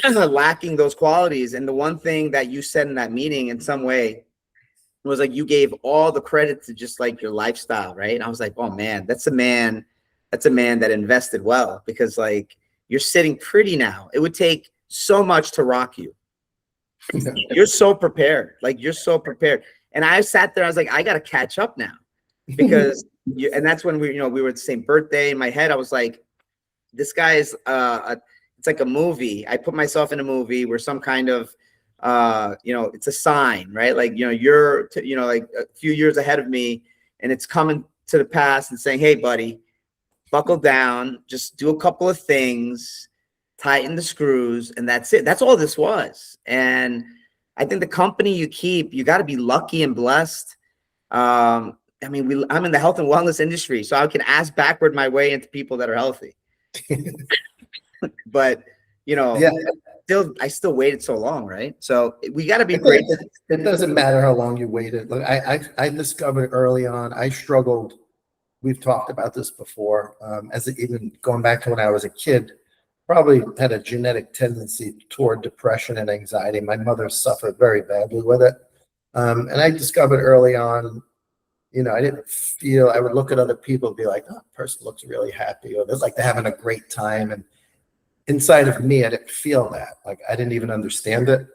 lacking those qualities, and the one thing that you said in that meeting in some way was like you gave all the credit to just like your lifestyle, right? And I was like, oh man, that's a man that invested well, because like you're sitting pretty now. It would take so much to rock you. You're so prepared. Like you're so prepared. And I sat there, I was like, I got to catch up now, because and that's when we were the same birthday. In my head, I was like, this guy is it's like a movie. I put myself in a movie where some kind of it's a sign, right? Like, you're like a few years ahead of me, and it's coming to the past and saying, hey buddy, buckle down, just do a couple of things, tighten the screws, and that's it. That's all this was. And I think the company you keep, you got to be lucky and blessed. I mean, I'm in the health and wellness industry, so I can ask backward my way into people that are healthy. But I still waited so long, right? So we got to be great. It doesn't matter how long you waited. Look, I discovered early on, I struggled. We've talked about this before. Even going back to when I was a kid, probably had a genetic tendency toward depression and anxiety. My mother suffered very badly with it. And I discovered early on, I didn't feel, I would look at other people and be like, oh, that person looks really happy, or they're like they're having a great time. And inside of me, I didn't feel that. Like I didn't even understand it.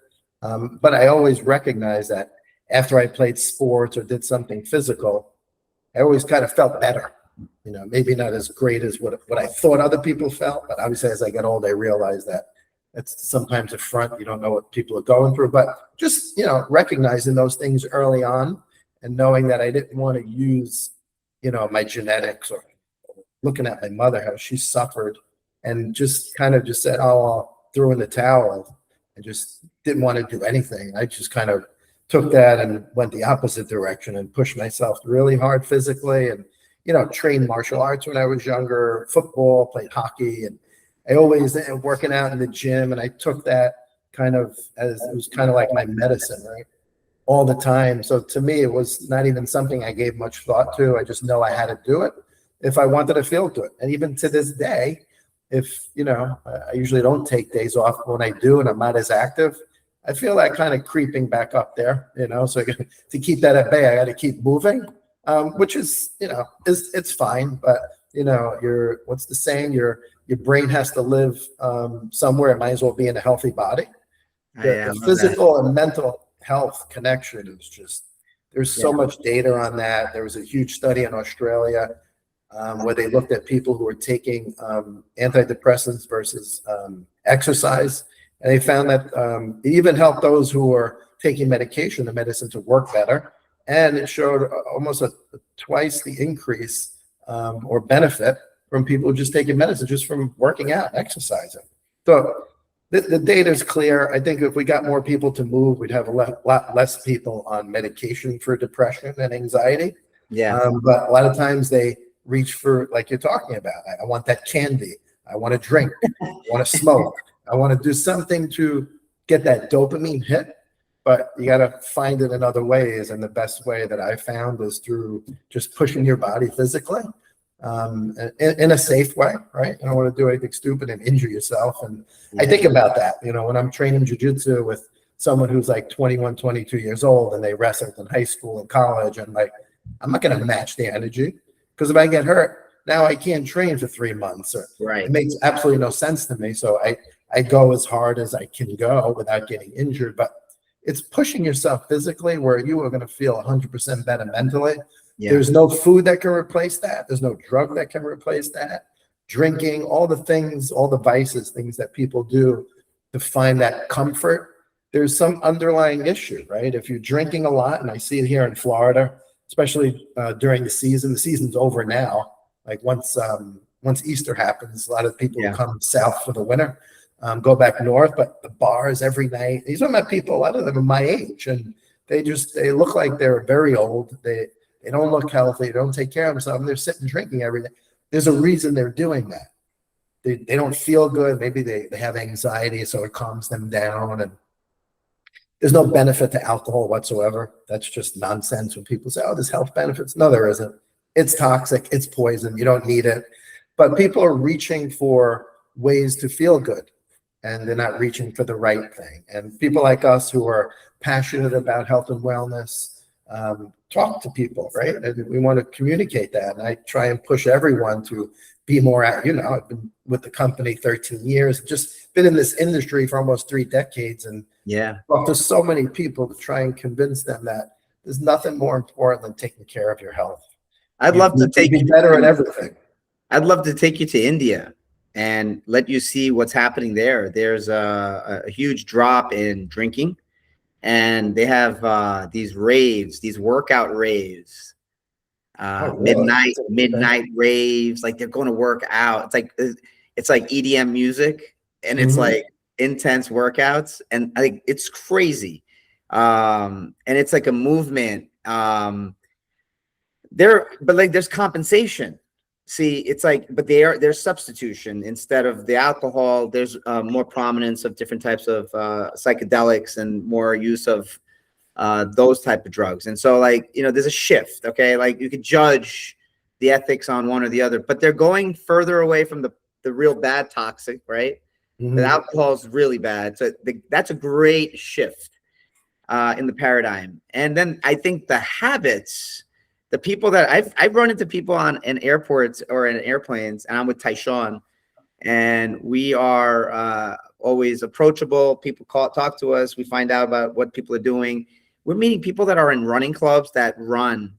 But I always recognized that after I played sports or did something physical, I always kind of felt better. Maybe not as great as what I thought other people felt, but obviously as I got old, I realized that it's sometimes a front. You don't know what people are going through, but just, recognizing those things early on and knowing that I didn't want to use, my genetics or looking at my mother, how she suffered, and just kind of just said, oh, I'll throw in the towel. I just didn't want to do anything. I just kind of took that and went the opposite direction and pushed myself really hard physically, and trained martial arts when I was younger, football, played hockey, and I always working out in the gym. And I took that kind of as it was kind of like my medicine, right? All the time. So to me, it was not even something I gave much thought to. I just know I had to do it if I wanted to feel good. And even to this day, if, I usually don't take days off. When I do and I'm not as active, I feel that kind of creeping back up there, so to keep that at bay, I got to keep moving, which is, it's fine. But, what's the saying? Your brain has to live somewhere. It might as well be in a healthy body. The physical and mental health connection is just, there's so much data on that. There was a huge study in Australia where they looked at people who were taking antidepressants versus exercise. And they found that it even helped those who were taking the medicine to work better. And it showed almost twice the increase or benefit from people just taking medicine, just from working out, exercising. So the data is clear. I think if we got more people to move, we'd have a lot less people on medication for depression and anxiety. Yeah. But a lot of times they reach for, like you're talking about, I want that candy. I want to drink. I want to smoke. I want to do something to get that dopamine hit, but you got to find it in other ways. And the best way that I found is through just pushing your body physically in a safe way, right? You don't want to do anything stupid and injure yourself. And I think about that, when I'm training jiu-jitsu with someone who's like 21, 22 years old and they wrestled in high school and college, and like, I'm not going to match the energy, because if I get hurt, now I can't train for 3 months. Right. It makes absolutely no sense to me. So I go as hard as I can go without getting injured, but it's pushing yourself physically where you are going to feel 100% better mentally. Yeah. There's no food that can replace that. There's no drug that can replace that. Drinking, all the things, all the vices, things that people do to find that comfort. There's some underlying issue, right? If you're drinking a lot, and I see it here in Florida, especially during the season's over now. Like once Easter happens, a lot of people come south for the winter. Go back north, but the bars every night. These are my people, a lot of them are my age, and they look like they're very old. They don't look healthy. They don't take care of themselves. They're sitting drinking every day. there's a reason they're doing that. They don't feel good. Maybe they have anxiety, so it calms them down. And there's no benefit to alcohol whatsoever. That's just nonsense when people say, oh, there's health benefits. No, there isn't. It's toxic. It's poison. You don't need it. But people are reaching for ways to feel good, and they're not reaching for the right thing. And people like us who are passionate about health and wellness talk to people, right? And we want to communicate that. And I try and push everyone to be more at, I've been with the company 13 years, just been in this industry for almost 3 decades. And talk to so many people to try and convince them that there's nothing more important than taking care of your health. I'd love to take you better at everything. I'd love to take you to India and let you see what's happening there. There's a huge drop in drinking, and they have these raves, these workout raves, midnight raves. Like they're going to work out. It's like EDM music, and it's like intense workouts, and I think it's crazy. And it's like a movement. But there's compensation. See, it's like, but there's substitution. Instead of the alcohol, there's more prominence of different types of psychedelics and more use of those type of drugs. And so, like, there's a shift. Okay, like you could judge the ethics on one or the other, but they're going further away from the real bad toxic, right? The alcohol is really bad. So that's a great shift in the paradigm. And then I think the habits. The people that I've run into people in airports or in airplanes, and I'm with Tyshawn, and we are always approachable. People talk to us. We find out about what people are doing. We're meeting people that are in running clubs that run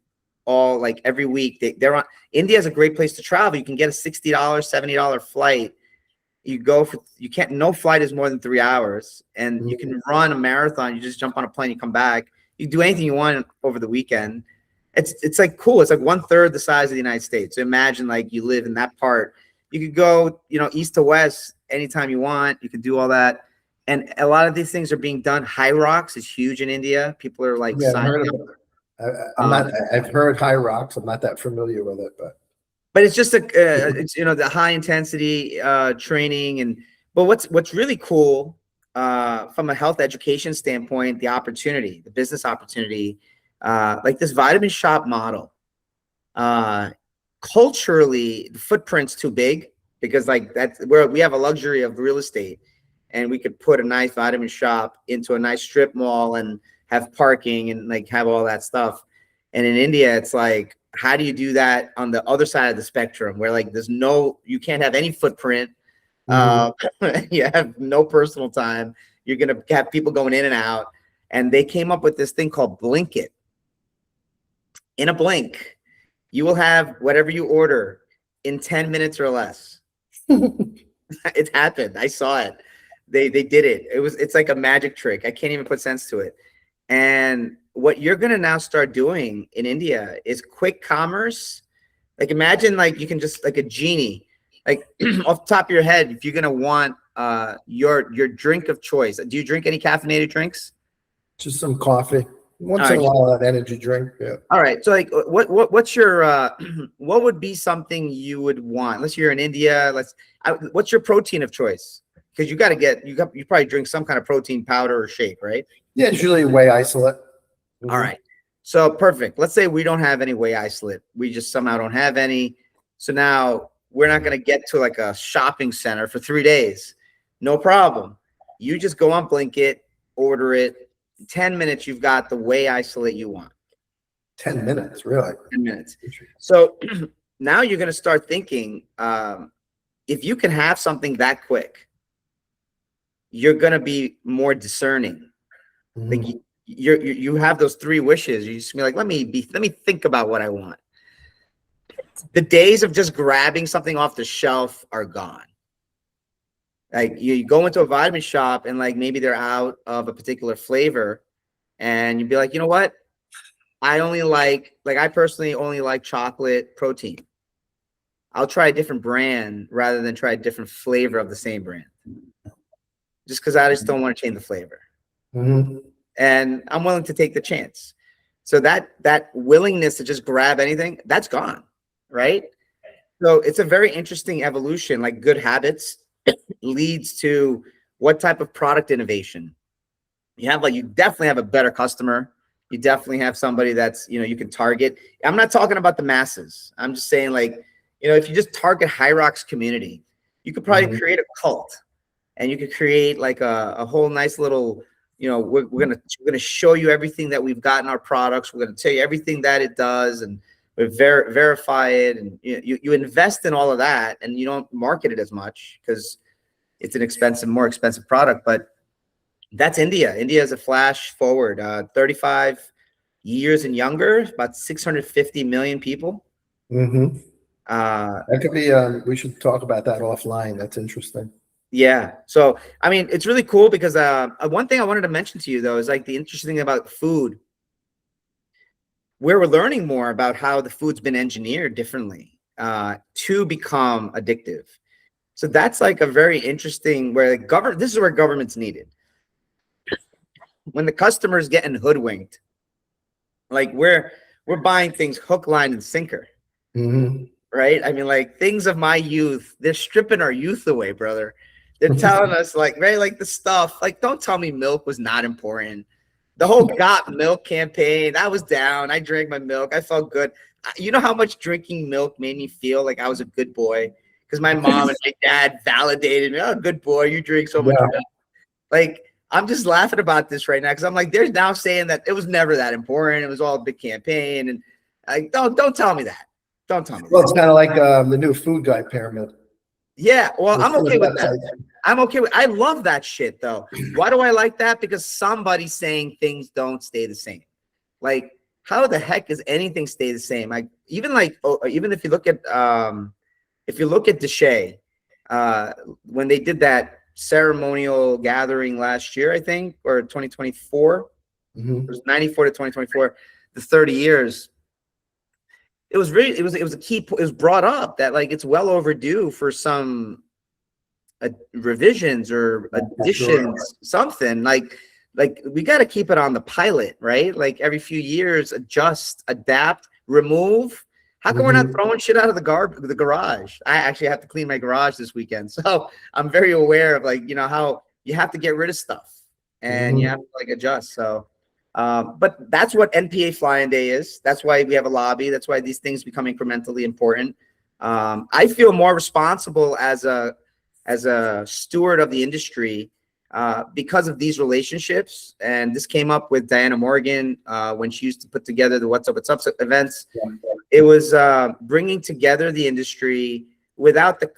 all, like, every week. They're on. India is a great place to travel. You can get a $60, $70 flight. No flight is more than 3 hours, and you can run a marathon. You just jump on a plane, you come back. You do anything you want over the weekend. It's like cool. It's like 1/3 the size of the United States. So imagine, like, you live in that part. You could go, east to west anytime you want. You could do all that. And a lot of these things are being done. High Rocks is huge in India. People are like signing up. I've heard High Rocks. I'm not that familiar with it, but it's just the high intensity training. But what's really cool from a health education standpoint, the business opportunity. Like this vitamin shop model, culturally, the footprint's too big, because like that's where we have a luxury of real estate, and we could put a nice vitamin shop into a nice strip mall and have parking and like have all that stuff. And in India, it's like, how do you do that on the other side of the spectrum, where like you can't have any footprint, you have no personal time, you're gonna have people going in and out. And they came up with this thing called Blink It. In a blink, you will have whatever you order in 10 minutes or less. It happened. I saw it. They did it. It's like a magic trick. I can't even put sense to it. And what you're going to now start doing in India is quick commerce. Like, imagine, like, you can just, like a genie, like off the top of your head, if you're going to want your drink of choice. Do you drink any caffeinated drinks? Just some coffee. Once in a while, an energy drink. Yeah. All right. So, like, what's your what would be something you would want? Unless you're in India, what's your protein of choice? Because you probably drink some kind of protein powder or shake, right? Yeah, usually whey isolate. All right. So perfect. Let's say we don't have any whey isolate. We just somehow don't have any. So now we're not going to get to like a shopping center for 3 days. No problem. You just go on Blinkit, order it. 10 minutes, you've got the whey isolate you want. 10 minutes, really? 10 minutes. So now you're going to start thinking, if you can have something that quick, you're going to be more discerning. Like you have those 3 wishes. You just be like, let me think about what I want. The days of just grabbing something off the shelf are gone. Like, you go into a vitamin shop and like maybe they're out of a particular flavor, and you'd be like, you know what? I personally only like chocolate protein. I'll try a different brand rather than try a different flavor of the same brand. Just because I just don't want to change the flavor. And I'm willing to take the chance. So that willingness to just grab anything, that's gone, right? So it's a very interesting evolution. Like good habits leads to what type of product innovation you have. Like you definitely have a better customer. You definitely have somebody that's, you can target. I'm not talking about the masses. I'm just saying, like, if you just target High Rocks community, you could probably create a cult, and you could create like a whole nice little, we're gonna show you everything that we've got in our products. We're gonna tell you everything that it does, and we verify it, and you invest in all of that, and you don't market it as much because it's an more expensive product. But that's India. India is a flash forward, 35 years and younger, about 650 million people. That could be, we should talk about that offline. That's interesting. Yeah. So, I mean, it's really cool because one thing I wanted to mention to you, though, is like the interesting thing about food, where we're learning more about how the food's been engineered differently to become addictive. So that's like a very interesting where this is where government's needed. When the customer's getting hoodwinked, like we're buying things hook, line, and sinker. Right? I mean, like things of my youth, they're stripping our youth away, brother. They're telling us like, right, like the stuff, like, don't tell me milk was not important. The whole Got Milk campaign, I was down. I drank my milk. I felt good. You know how much drinking milk made me feel like I was a good boy? Because my mom and my dad validated me. Oh, good boy, you drink so much milk. Like, I'm just laughing about this right now because I'm like, they're now saying that it was never that important. It was all a big campaign. And like, don't tell me that. Don't tell me that. It's kind of like the new food guy pyramid. Yeah, well, I'm okay with that. I'm okay with. I love that shit though. Why do I like that? Because somebody's saying things don't stay the same. Like, how the heck does anything stay the same? Like, even if you look at Deshay, when they did that ceremonial gathering last year, I think, or 2024, it was 94 to 2024, the 30 years. It was a key. It was brought up that like it's well overdue for some revisions or additions, something like we got to keep it on the pilot, right? Like every few years, adjust, adapt, remove. How come we're not throwing shit out of the garage? I actually have to clean my garage this weekend, so I'm very aware of like how you have to get rid of stuff and you have to like adjust. So. But that's what NPA Fly-In Day is. That's why we have a lobby. That's why these things become incrementally important. I feel more responsible as a steward of the industry because of these relationships. And this came up with Diana Morgan when she used to put together the What's Up events. It was bringing together the industry without the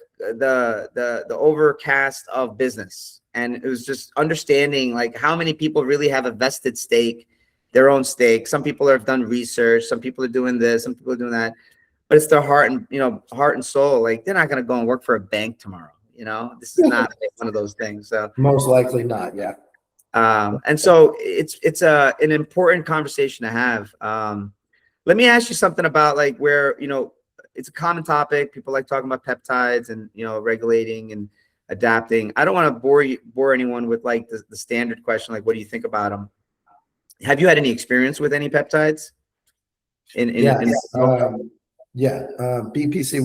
overcast of business. And it was just understanding like how many people really have a vested stake, their own stake. Some people have done research. Some people are doing this. Some people are doing that. But it's their heart and soul. Like they're not going to go and work for a bank tomorrow. This is not one of those things. So most likely not. Yeah. And so it's an important conversation to have. Let me ask you something about like where it's a common topic. People like talking about peptides and regulating and adapting. I don't want to bore anyone with like the standard question, like what do you think about them? Have you had any experience with any peptides? BPC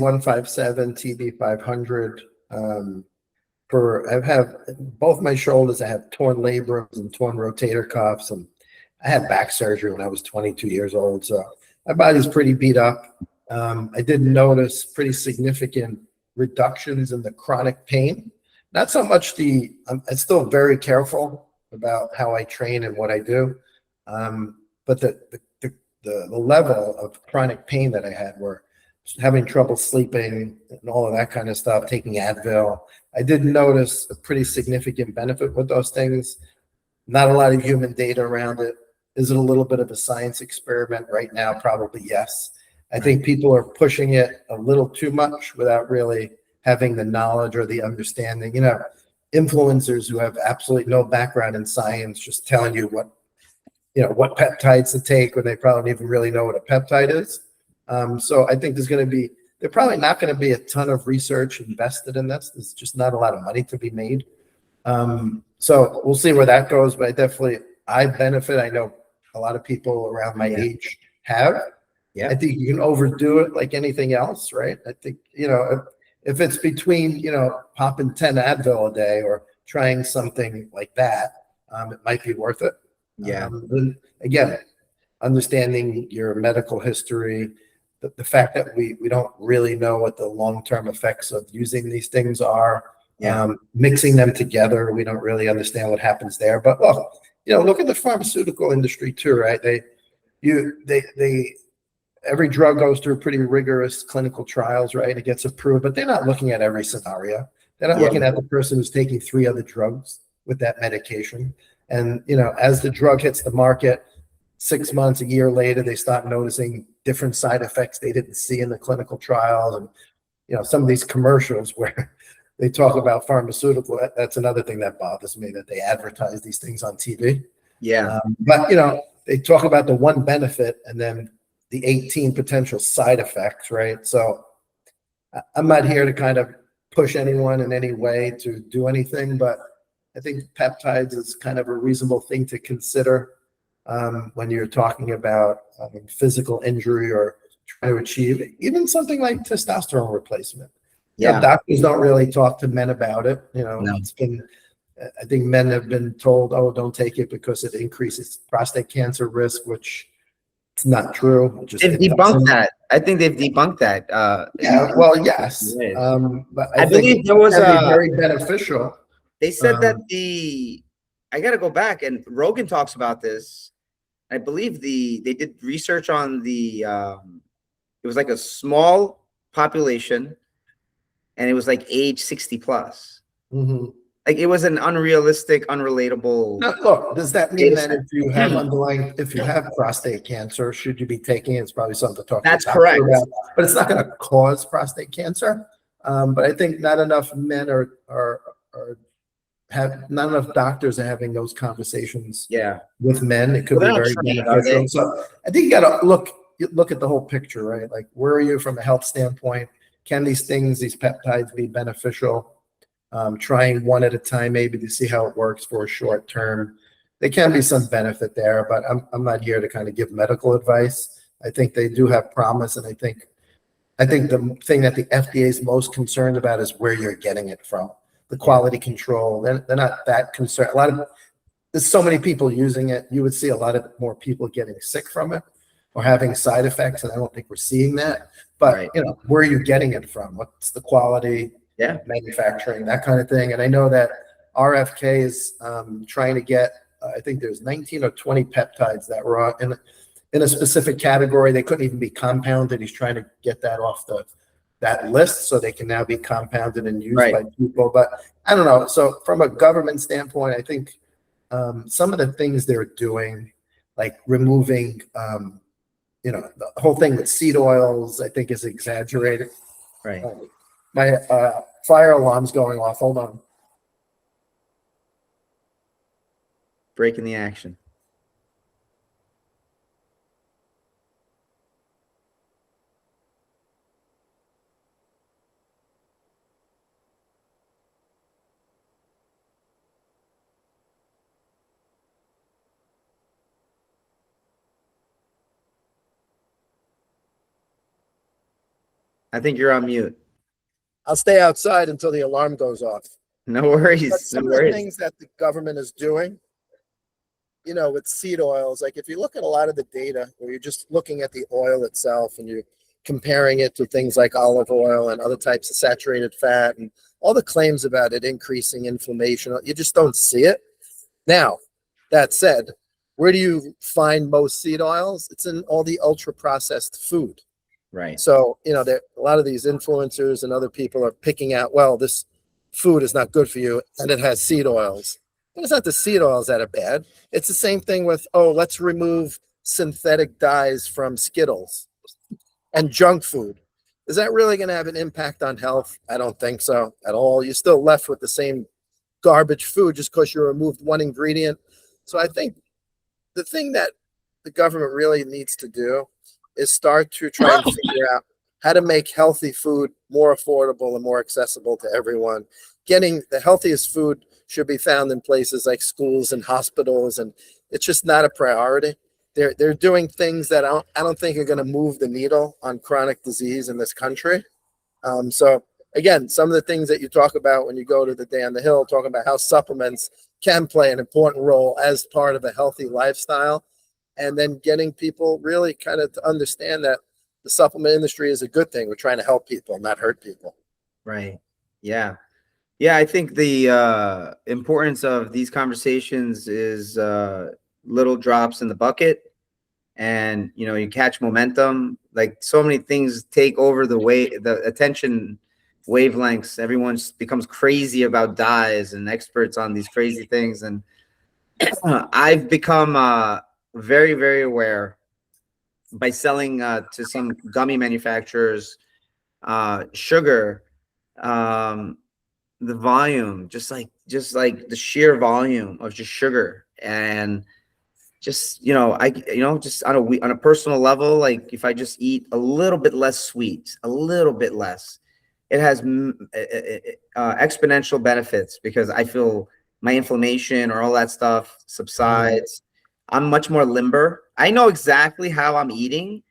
157, TB 500. I have both my shoulders. I have torn labrums and torn rotator cuffs, and I had back surgery when I was 22 years old. So my body's pretty beat up. I did notice pretty significant reductions in the chronic pain. Not so much I'm still very careful about how I train and what I do. But the level of chronic pain that I had, were having trouble sleeping and all of that kind of stuff, taking Advil, I did notice a pretty significant benefit with those things. Not a lot of human data around it. Is it a little bit of a science experiment right now? Probably yes. I think people are pushing it a little too much without really having the knowledge or the understanding. Influencers who have absolutely no background in science just telling you what peptides to take when they probably don't even really know what a peptide is. So I think there's probably not going to be a ton of research invested in this. There's just not a lot of money to be made. So we'll see where that goes, but I benefit. I know a lot of people around my age have. Yeah. I think you can overdo it like anything else, right? I think, if it's between, popping 10 Advil a day or trying something like that, it might be worth it. Yeah. Then again, understanding your medical history, the fact that we don't really know what the long-term effects of using these things are. Yeah. Mixing them together, we don't really understand what happens there. But look at the pharmaceutical industry too, right? Every drug goes through pretty rigorous clinical trials, right? It gets approved, but they're not looking at every scenario. They're not looking at the person who's taking 3 other drugs with that medication. And, as the drug hits the market, 6 months, a year later, they start noticing different side effects they didn't see in the clinical trials. And, some of these commercials where they talk about pharmaceutical, that's another thing that bothers me, that they advertise these things on TV. Yeah. But, they talk about the one benefit and then the 18 potential side effects, right? So I'm not here to kind of push anyone in any way to do anything, but I think peptides is kind of a reasonable thing to consider when you're talking about physical injury or trying to achieve even something like testosterone replacement. Yeah. Doctors don't really talk to men about it. No. I think men have been told, oh, don't take it because it increases prostate cancer risk, which it's not true. They've debunked that. I think they've debunked that. Yeah, well, yes. But I believe think there was very beneficial. They said that I got to go back, and Rogan talks about this. I believe they did research on it was like a small population, and it was like age 60 plus. Mm-hmm. Like it was an unrealistic, unrelatable. Now, look, does that mean that if you have prostate cancer, should you be taking it? It's probably something to talk That's to a doctor correct. about, but it's not going to cause prostate cancer. But I think not enough men not enough doctors are having those conversations. Yeah. With men, it could be very beneficial. So I think you got to look at the whole picture, right? Like, where are you from a health standpoint? Can these peptides be beneficial? Trying one at a time, maybe, to see how it works for a short term. There can be some benefit there, but I'm not here to kind of give medical advice. I think they do have promise, and I think the thing that the FDA is most concerned about is where you're getting it from. The quality control. They're not that concerned. There's so many people using it. You would see a lot of more people getting sick from it or having side effects, and I don't think we're seeing that. But where are you getting it from? What's the quality? Yeah, manufacturing, that kind of thing. And I know that RFK is trying to get, I think there's 19 or 20 peptides that were in a specific category. They couldn't even be compounded. He's trying to get that off that list so they can now be compounded and used by people. But I don't know. So from a government standpoint, I think some of the things they're doing, like removing, the whole thing with seed oils, I think is exaggerated. Right. My fire alarm's going off. Hold on. Breaking the action. I think you're on mute. I'll stay outside until the alarm goes off. No worries. But some of the things that the government is doing, with seed oils, like if you look at a lot of the data where you're just looking at the oil itself and you're comparing it to things like olive oil and other types of saturated fat and all the claims about it increasing inflammation, you just don't see it. Now, that said, where do you find most seed oils? It's in all the ultra processed food. Right. So, a lot of these influencers and other people are picking out, well, this food is not good for you and it has seed oils. And it's not the seed oils that are bad. It's the same thing with, let's remove synthetic dyes from Skittles and junk food. Is that really going to have an impact on health? I don't think so at all. You're still left with the same garbage food just because you removed one ingredient. So I think the thing that the government really needs to do is start to try and figure out how to make healthy food more affordable and more accessible to everyone. Getting the healthiest food should be found in places like schools and hospitals, and it's just not a priority. they're doing things that I don't think are going to move the needle on chronic disease in this country. So again, some of the things that you talk about when you go to the day on the hill, talking about how supplements can play an important role as part of a healthy lifestyle, and then getting people really kind of to understand that the supplement industry is a good thing. We're trying to help people, not hurt people. Right. Yeah. Yeah. I think the importance of these conversations is little drops in the bucket, and you catch momentum. Like, so many things take over the attention wavelengths. Everyone becomes crazy about dyes and experts on these crazy things, and I've become very, very aware by selling to some gummy manufacturers sugar, the volume, just like the sheer volume of just sugar, and just just on a personal level, like if I just eat a little bit less sweet, a little bit less, it has exponential benefits, because I feel my inflammation or all that stuff subsides. I'm much more limber. I know exactly how I'm eating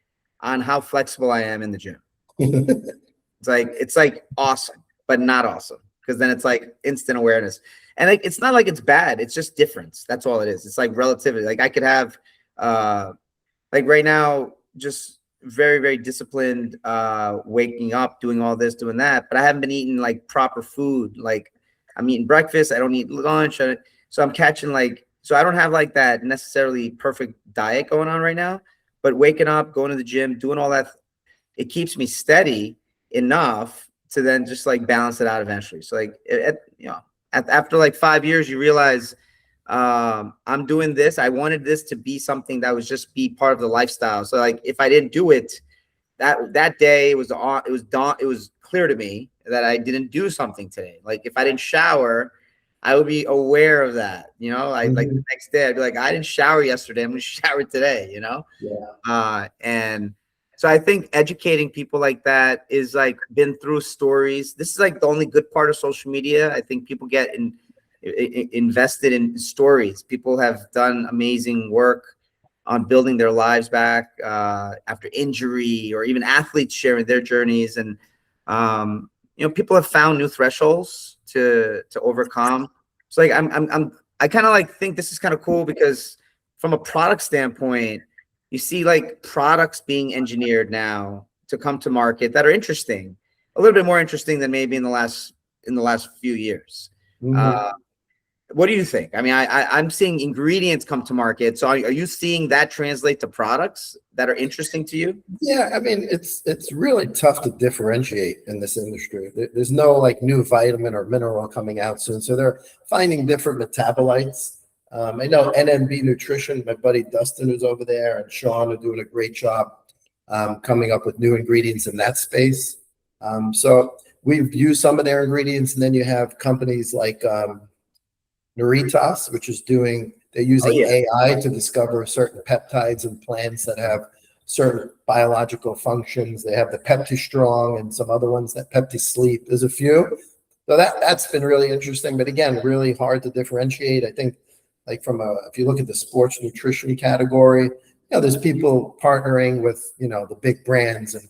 on how flexible I am in the gym. It's like awesome, but not awesome, because then it's like instant awareness. And like, it's not like it's bad. It's just difference. That's all it is. It's like relativity. Like, I could have, like right now, just very, very disciplined, waking up, doing all this, doing that. But I haven't been eating like proper food. Like, I'm eating breakfast. I don't eat lunch. So I'm catching so I don't have like that necessarily perfect diet going on right now. But waking up, going to the gym, doing all that, it keeps me steady enough to then just like balance it out eventually. So like, after like 5 years, you realize I'm doing this. I wanted this to be something that was just be part of the lifestyle. So like, if I didn't do it that day, it was clear to me that I didn't do something today. Like, if I didn't shower, I would be aware of that. Like the next day, I'd be like, I didn't shower yesterday. I'm going to shower today. And so I think educating people like that is like been through stories. This is like the only good part of social media. I think people get invested in stories. People have done amazing work on building their lives back after injury, or even athletes sharing their journeys. And, people have found new thresholds to overcome. So like, I kind of like think this is kind of cool, because from a product standpoint, you see like products being engineered now to come to market that are interesting, a little bit more interesting than maybe in the last few years. What do you think? I mean, I'm seeing ingredients come to market. So are you seeing that translate to products that are interesting to you? Yeah, I mean, it's really tough to differentiate in this industry. There's no like new vitamin or mineral coming out soon. So they're finding different metabolites. I know NMB Nutrition, my buddy Dustin, who's over there, and Sean are doing a great job coming up with new ingredients in that space. So we've used some of their ingredients, and then you have companies like Naritas, which is they're using AI to discover certain peptides and plants that have certain biological functions. They have the PeptiStrong and some other ones, that PeptiSleep. There's a few. So that's been really interesting, but again, really hard to differentiate. I think like if you look at the sports nutrition category, there's people partnering with, the big brands and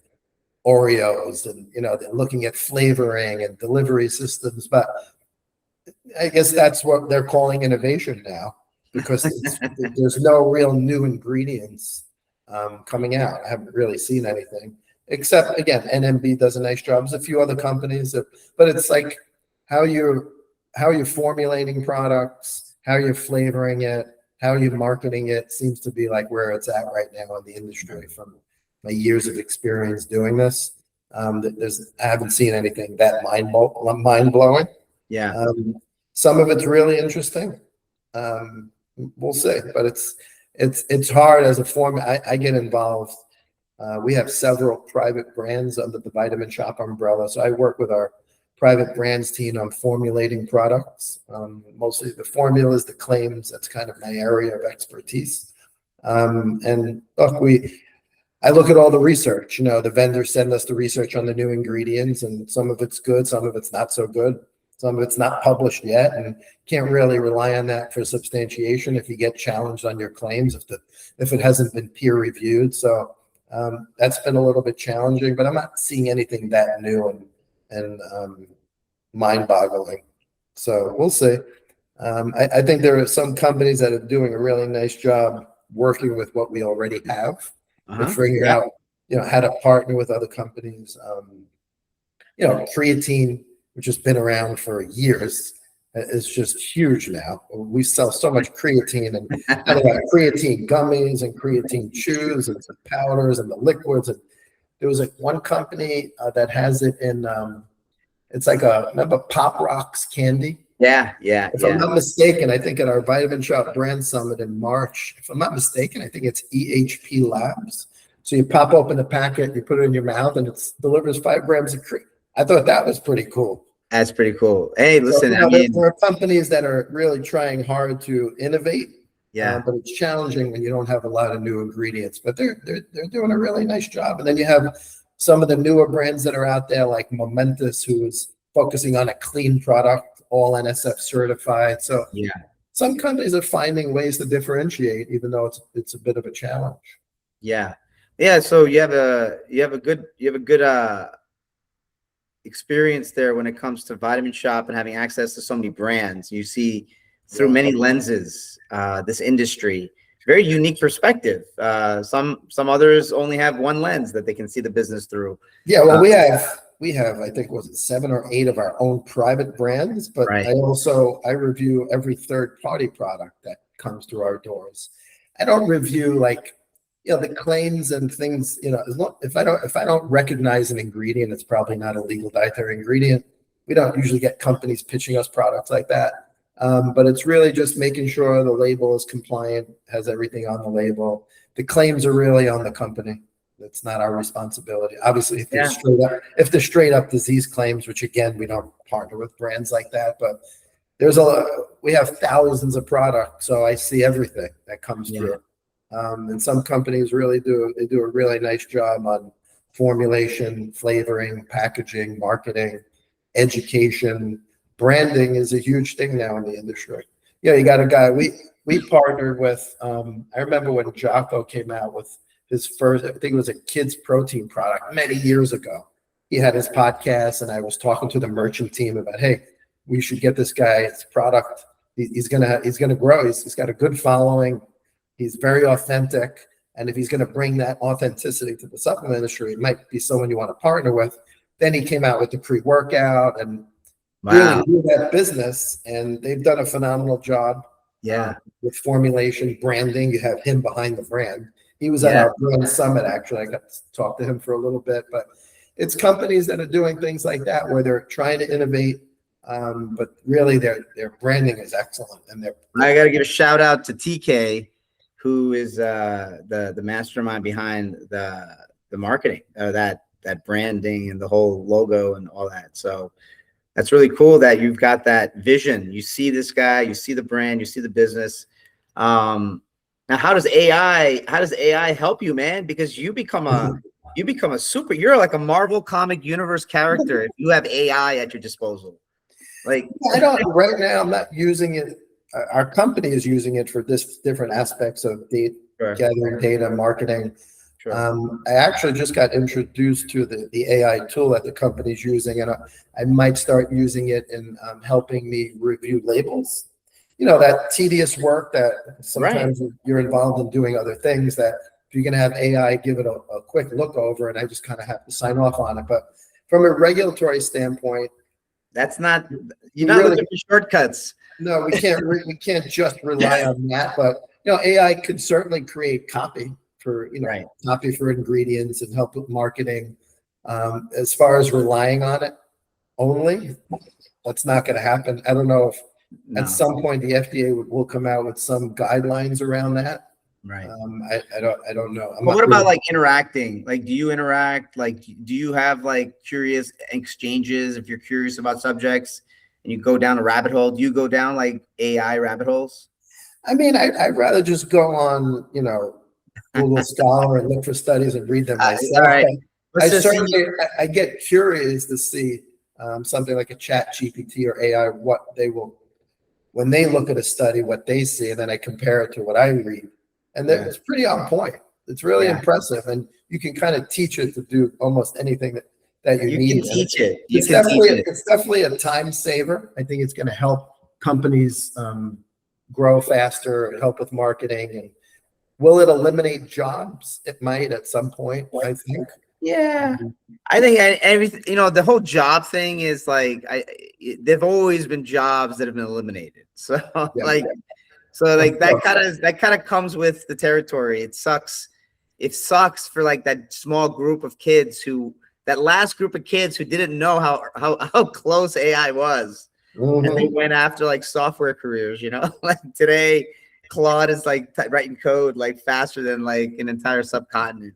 Oreos, and, they're looking at flavoring and delivery systems, but I guess that's what they're calling innovation now, because there's no real new ingredients coming out. I haven't really seen anything, except, again, NMB does a nice job. There's a few other companies, but it's like how you're formulating products, how you're flavoring it, how you're marketing it seems to be like where it's at right now in the industry. From my years of experience doing this, I haven't seen anything that mind blowing. Yeah. Some of it's really interesting. We'll see, but it's hard as a form. I get involved. We have several private brands under the Vitamin Shop umbrella. So I work with our private brands team on formulating products. Mostly the formulas, the claims, that's kind of my area of expertise. And look, I look at all the research, the vendors send us the research on the new ingredients, and some of it's good, some of it's not so good. Some of it's not published yet, and can't really rely on that for substantiation if you get challenged on your claims if it hasn't been peer reviewed. So that's been a little bit challenging, but I'm not seeing anything that new and mind-boggling. So we'll see. I think there are some companies that are doing a really nice job working with what we already have, and figuring out, how to partner with other companies. Creatine, which has been around for years, is just huge now. We sell so much creatine, and creatine gummies and creatine chews and the powders and the liquids. And there was one company that has it in, it's remember Pop Rocks candy? Yeah. If I'm not mistaken, I think at our Vitamin Shop Brand Summit in March, if I'm not mistaken, I think it's EHP Labs. So you pop open the packet, you put it in your mouth, and it delivers 5 grams of creatine. I thought that was pretty cool. That's pretty cool. Hey, listen, there are companies that are really trying hard to innovate. Yeah. But it's challenging when you don't have a lot of new ingredients. But they're doing a really nice job. And then you have some of the newer brands that are out there, like Momentous, who is focusing on a clean product, all NSF certified. So some companies are finding ways to differentiate, even though it's a bit of a challenge. Yeah. So you have a good experience there when it comes to Vitamin Shop and having access to so many brands. You see through many lenses this industry. Very unique perspective. Some others only have one lens that they can see the business through. Yeah, well, we have I think, was it 7 or 8 of our own private brands, but I review every third-party product that comes through our doors. I don't review the claims and things. If I don't recognize an ingredient, it's probably not a legal dietary ingredient. We don't usually get companies pitching us products like that. But it's really just making sure the label is compliant, has everything on the label. The claims are really on the company. It's not our responsibility. Obviously, if they're straight up disease claims, which again, we don't partner with brands like that, but we have thousands of products, so I see everything that comes through. And some companies really do a really nice job on formulation, flavoring, packaging, marketing, education. Branding is a huge thing now in the industry. You got a guy we partnered with. I remember when Jocko came out with his first, I think it was a kids protein product many years ago. He had his podcast, and I was talking to the merchant team about, hey, we should get this guy's product. He's gonna grow. He's got a good following. He's very authentic, and if he's going to bring that authenticity to the supplement industry, it might be someone you want to partner with. Then he came out with the pre-workout and really grew that business, and they've done a phenomenal job. With formulation, branding. You have him behind the brand. He was at our brand summit, actually. I got to talk to him for a little bit, but it's companies that are doing things like that where they're trying to innovate, but really their branding is excellent. And I got to give a shout out to TK, who is the mastermind behind the marketing, that branding and the whole logo and all that. So that's really cool that you've got that vision. You see this guy, you see the brand, you see the business. Now, how does AI help you, man? Because you become a super. You're like a Marvel comic universe character if you have AI at your disposal. Right now, I'm not using it. Our company is using it for different aspects of gathering data, marketing. I actually just got introduced to the AI tool that the company's using, and I might start using it in helping me review labels. That tedious work that sometimes you're involved in doing other things, that if you're going to have AI give it a quick look over, and I just kind of have to sign off on it. But from a regulatory standpoint, that's not, you're not looking for shortcuts. No, we can't just rely on that. But AI could certainly create copy for copy for ingredients and help with marketing. As far as relying on it only, that's not going to happen. I don't know if at some point the FDA will come out with some guidelines around that. Right. I don't know. But what about like interacting? Like, do you interact? Like, do you have like curious exchanges if you're curious about subjects and you go down a rabbit hole? Do you go down like AI rabbit holes? I mean, I'd rather just go on, Google Scholar and look for studies and read them myself. All right. I get curious to see something like a chat GPT or AI, what they will, when they look at a study, what they see, and then I compare it to what I read. And it's pretty on point. It's really impressive. And you can kind of teach it to do almost anything that you need. Can teach it. It's definitely a time saver. I think it's going to help companies grow faster, help with marketing. And will it eliminate jobs? It might at some point, I think. Yeah, I think everything, the whole job thing is like, there've always been jobs that have been eliminated. So that kind of comes with the territory. It sucks. It sucks for like that small group of kids that last group of kids who didn't know how close AI was. And they went after like software careers, like today, Claude is like writing code like faster than like an entire subcontinent.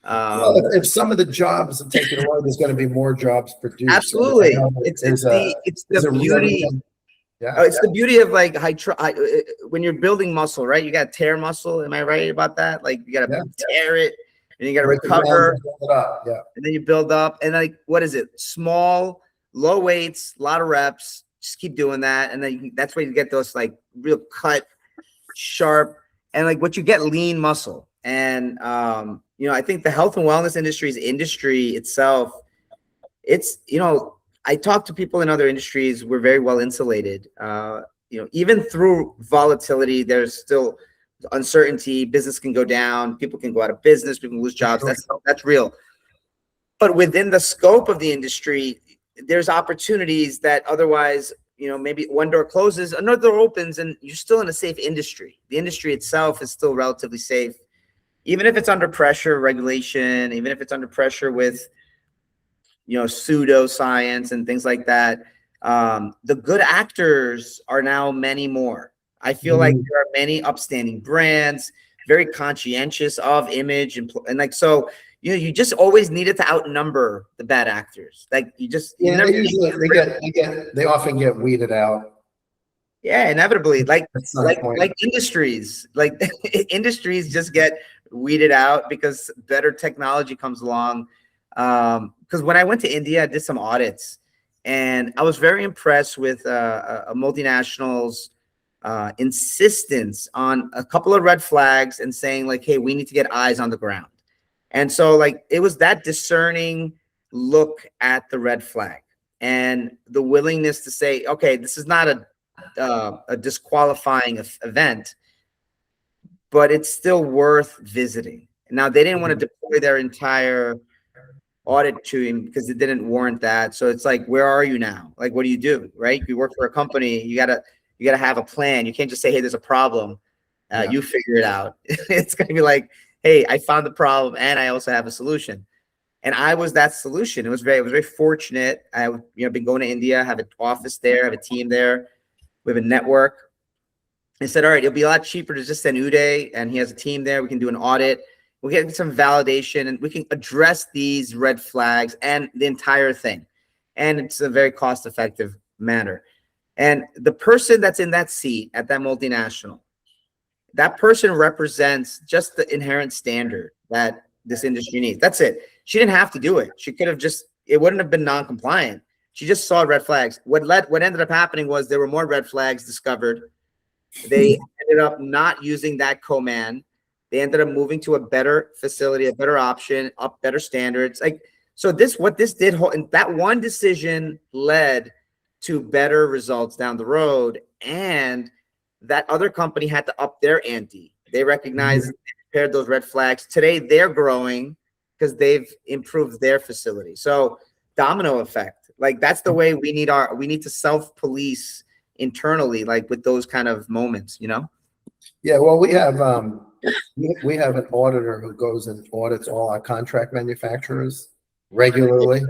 Well, if some of the jobs are taken away, there's going to be more jobs produced. Absolutely, it's the beauty. It's the beauty of like when you're building muscle, right? You got to tear muscle. Am I right about that? Like you got to tear it, and you got to recover, and then you build up. And like, what is it? Small, low weights, a lot of reps. Just keep doing that, and then that's where you get those like real cut, sharp, and like what you get lean muscle. And I think the health and wellness industry itself, it's, I talk to people in other industries, we're very well insulated. Even through volatility, there's still uncertainty, business can go down, people can go out of business, people can lose jobs, that's real. But within the scope of the industry, there's opportunities that otherwise, maybe one door closes, another door opens, and you're still in a safe industry. The industry itself is still relatively safe. Even if it's under pressure, regulation, even if it's under pressure with, pseudoscience and things like that, the good actors are now many more. I feel like there are many upstanding brands, very conscientious of image and like, so, you just always needed to outnumber the bad actors. Like they often get weeded out. Yeah, inevitably, like industries, industries just get weeded out because better technology comes along. Because when I went to India, I did some audits, and I was very impressed with a multinational's insistence on a couple of red flags and saying like, hey, we need to get eyes on the ground. And so like it was that discerning look at the red flag and the willingness to say, okay, this is not a disqualifying event, but it's still worth visiting. Now, they didn't want to deploy their entire audit team because it didn't warrant that. So it's like, where are you now? Like, what do you do, right? You work for a company, you gotta have a plan. You can't just say, hey, there's a problem. You figure it out. It's gonna be like, hey, I found the problem and I also have a solution. And I was that solution. It was very fortunate. I been going to India, have an office there, have a team there. We have a network. I said, all right, it'll be a lot cheaper to just send Uday, and he has a team there. We can do an audit. We'll get some validation, and we can address these red flags and the entire thing. And it's a very cost-effective manner. And the person that's in that seat at that multinational, that person represents just the inherent standard that this industry needs. That's it. She didn't have to do it. She could have it wouldn't have been non-compliant. She just saw red flags. What ended up happening was there were more red flags discovered. They ended up not using that command. They ended up moving to a better facility, a better option, up better standards. Like, so what this did, and that one decision led to better results down the road. And that other company had to up their ante. They recognized, prepared those red flags. Today they're growing because they've improved their facility. So domino effect, like that's the way we need to self-police internally, like with those kind of moments, Yeah, well, we have an auditor who goes and audits all our contract manufacturers regularly.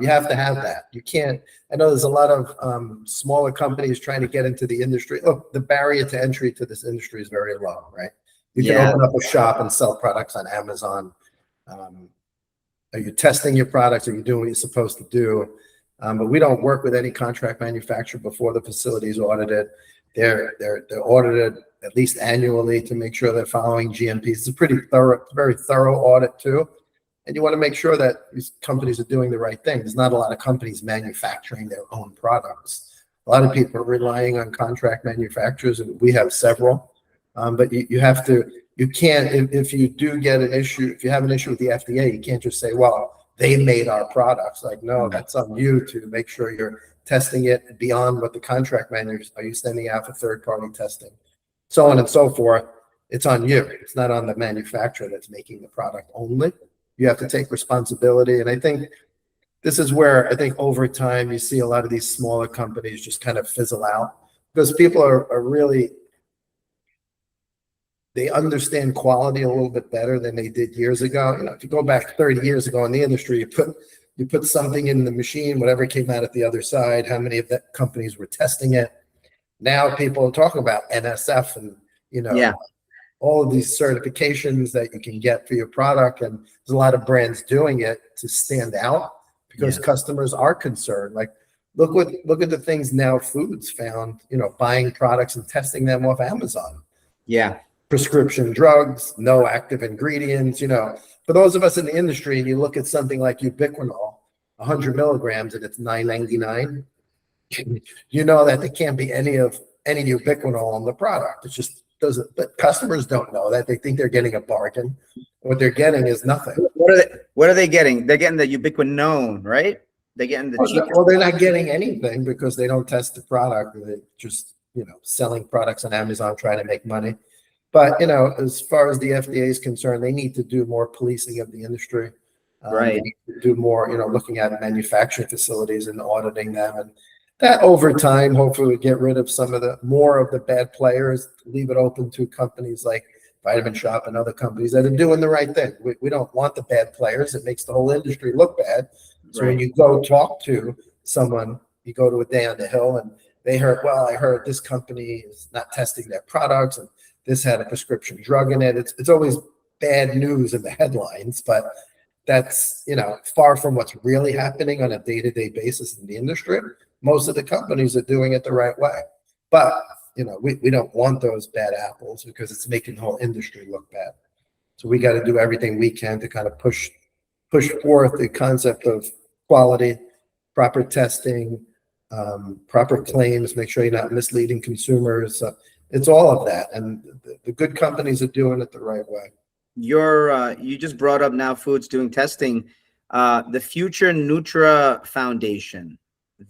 You have to have that. You can't. I know there's a lot of smaller companies trying to get into the industry. Look, the barrier to entry to this industry is very low, right? You can open up a shop and sell products on Amazon. Are you testing your products? Are you doing what you're supposed to do? But we don't work with any contract manufacturer before the facility is audited. They're audited at least annually to make sure they're following GMPs. It's a very thorough audit too. And you want to make sure that these companies are doing the right thing. There's not a lot of companies manufacturing their own products. A lot of people are relying on contract manufacturers, and we have several. But you have to, you can't, if you do get an issue, if you have an issue with the FDA, you can't just say, well, they made our products. Like, no, that's on you to make sure you're testing it beyond what the contract manufacturers are. You sending out for third-party testing, so on and so forth. It's on you. It's not on the manufacturer that's making the product only. You have to take responsibility. And I think this is where I think over time you see a lot of these smaller companies just kind of fizzle out, because people are really, they understand quality a little bit better than they did years ago. You know, if you go back 30 years ago in the industry, you put something in the machine, whatever came out at the other side, how many of the companies were testing it. Now people are talking about NSF and, you know, all of these certifications that you can get for your product. And there's a lot of brands doing it to stand out because customers are concerned. Like, look at the things Now Foods found, you know, buying products and testing them off Amazon. Yeah. Prescription drugs, no active ingredients, you know. For those of us in the industry, and you look at something like ubiquinol, 100 milligrams, and it's $9.99, you know that there can't be any ubiquinol on the product. It just doesn't. But customers don't know that. They think they're getting a bargain. What they're getting is nothing. What are they getting? They're getting the ubiquinone, right? They're getting the cheap. Well, they're not getting anything because they don't test the product. They're just, you know, selling products on Amazon trying to make money. But, you know, as far as the FDA is concerned, they need to do more policing of the industry. Right. They need to do more, you know, looking at manufacturing facilities and auditing them. And that over time, hopefully, get rid of more of the bad players, leave it open to companies like Vitamin Shoppe and other companies that are doing the right thing. We don't want the bad players. It makes the whole industry look bad. So when you go talk to someone, you go to a day on the hill and I heard this company is not testing their products and this had a prescription drug in it. It's always bad news in the headlines, but that's, you know, far from what's really happening on a day-to-day basis in the industry. Most of the companies are doing it the right way. But, you know, we don't want those bad apples because it's making the whole industry look bad. So we got to do everything we can to kind of push forth the concept of quality, proper testing, proper claims, make sure you're not misleading consumers. It's all of that, and the good companies are doing it the right way. You just brought up Now Foods doing testing. The Future Nutra Foundation,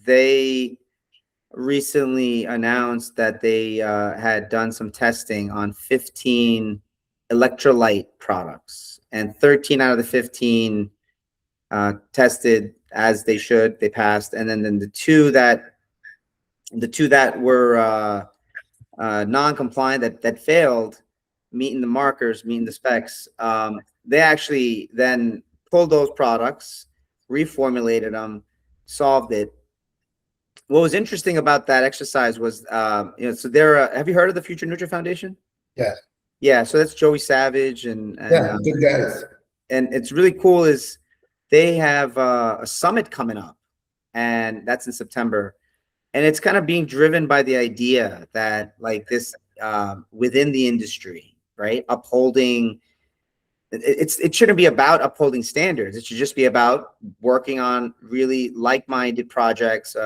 they recently announced that they had done some testing on 15 electrolyte products, and 13 out of the 15 tested as they should. They passed, and then the two that were non-compliant, that failed, meeting the markers, meeting the specs, they actually then pulled those products, reformulated them, solved it. What was interesting about that exercise was, you know, so have you heard of the Future Nutra Foundation? Yeah. So that's Joey Savage and good guys. And it's really cool is they have a summit coming up, and that's in September. And it's kind of being driven by the idea that, like, this within the industry, right? Upholding, it shouldn't be about upholding standards. It should just be about working on really like-minded projects,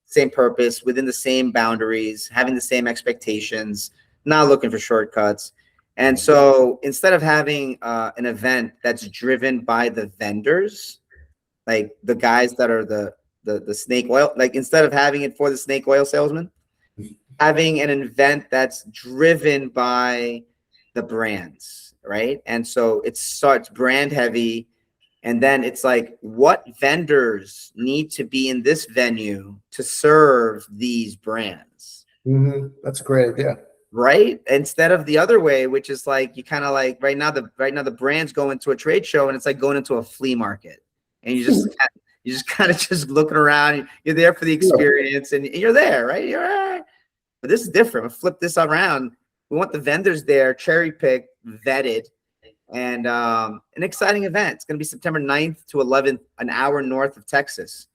same purpose, within the same boundaries, having the same expectations, not looking for shortcuts. And so instead of having an event that's driven by the vendors, like the guys that are the snake oil, like instead of having it for the snake oil salesman, having an event that's driven by the brands, right? And so it starts brand heavy, and then it's like, what vendors need to be in this venue to serve these brands? That's a great idea. Right? Instead of the other way, which is like, you kind of like right now the brands go into a trade show and it's like going into a flea market, and you just kind of just looking around. You're there for the experience, and you're there, right? You're right. But this is different. We'll flip this around. We want the vendors there, cherry picked, vetted, and an exciting event. It's going to be September 9th to 11th, an hour north of Texas.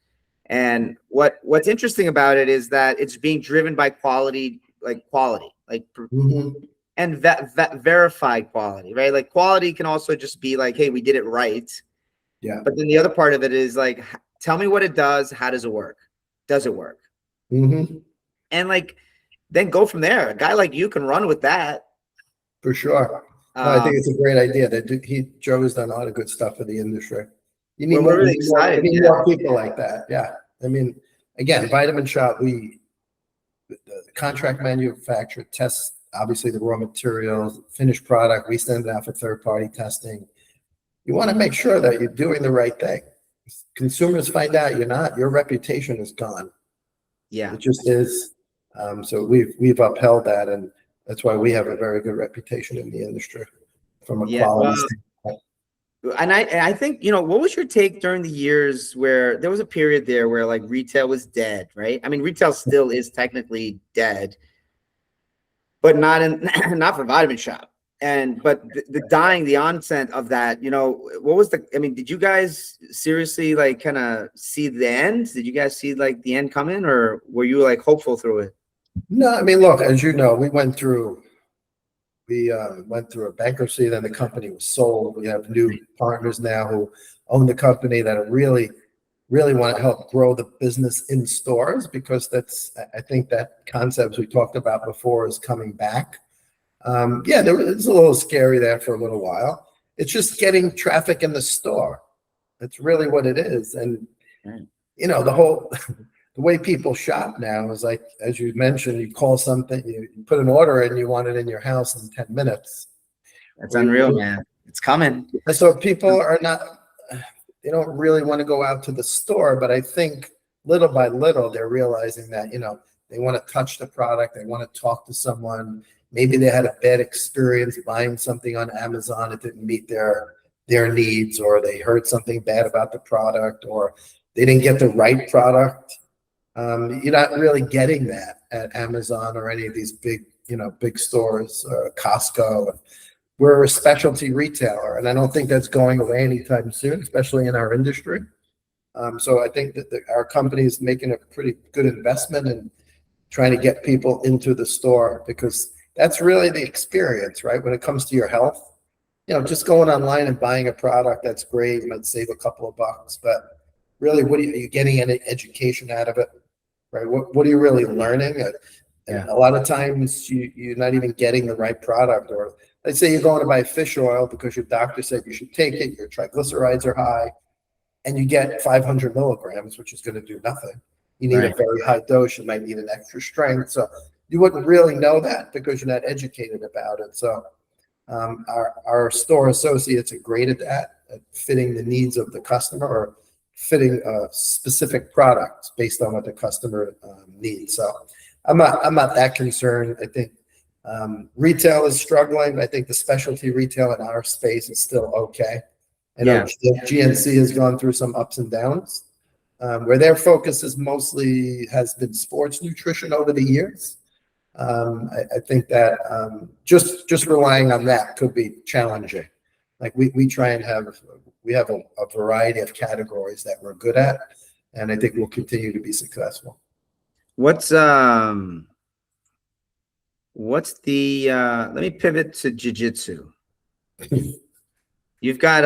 And what's interesting about it is that it's being driven by quality. and verify quality, right? Like quality can also just be like, hey, we did it right. Yeah. But then the other part of it is like, tell me what it does. How does it work? Does it work? Mm-hmm. And like, then go from there. A guy like you can run with that. For sure. No, I think it's a great idea. Joe has done a lot of good stuff for the industry. You need we're really excited. You need more people like that. Yeah. I mean, again, Vitamin Shop, the contract manufacturer tests, obviously, the raw materials, finished product. We send it out for third-party testing. You want to make sure that you're doing the right thing. Consumers find out you're not, your reputation is gone. Yeah. It just is. So we've upheld that, and that's why we have a very good reputation in the industry from a quality standpoint. And I think, what was your take during the years where there was a period there where like retail was dead, right? I mean, retail still is technically dead, but not for Vitamin Shop. But the onset of that, what was did you guys seriously like kind of see the end? Did you guys see like the end coming, or were you like hopeful through it? No, I mean, look, as you know, we went through a bankruptcy, then the company was sold. We have new partners now who own the company that really want to help grow the business in stores, because I think that concept we talked about before is coming back. It's a little scary there for a little while. It's just getting traffic in the store. That's really what it is. And, the way people shop now is like, as you mentioned, you call something, you put an order in, you want it in your house in 10 minutes. That's unreal, man. It's coming. So people they don't really want to go out to the store, but I think little by little, they're realizing that, they want to touch the product. They want to talk to someone. Maybe they had a bad experience buying something on Amazon. It didn't meet their needs, or they heard something bad about the product, or they didn't get the right product. You're not really getting that at Amazon or any of these big stores, Costco. We're a specialty retailer, and I don't think that's going away anytime soon, especially in our industry. So I think that our company is making a pretty good investment in trying to get people into the store, because that's really the experience, right? When it comes to your health, just going online and buying a product, that's great. You might save a couple of bucks, but really, are you getting any education out of it, right? What are you really learning? And a lot of times you're not even getting the right product. Or let's say you're going to buy fish oil because your doctor said you should take it, your triglycerides are high, and you get 500 milligrams, which is going to do nothing. You need a very high dose. You might need an extra strength. So you wouldn't really know that because you're not educated about it. So our store associates are great at that, at fitting the needs of the customer, or fitting specific products based on what the customer needs. So I'm not that concerned. I think retail is struggling. I think the specialty retail in our space is still okay. I know GNC has gone through some ups and downs, where their focus has been sports nutrition over the years. I think that just relying on that could be challenging. Like we try and have a variety of categories that we're good at, and I think we'll continue to be successful. What's the let me pivot to jiu-jitsu. You've got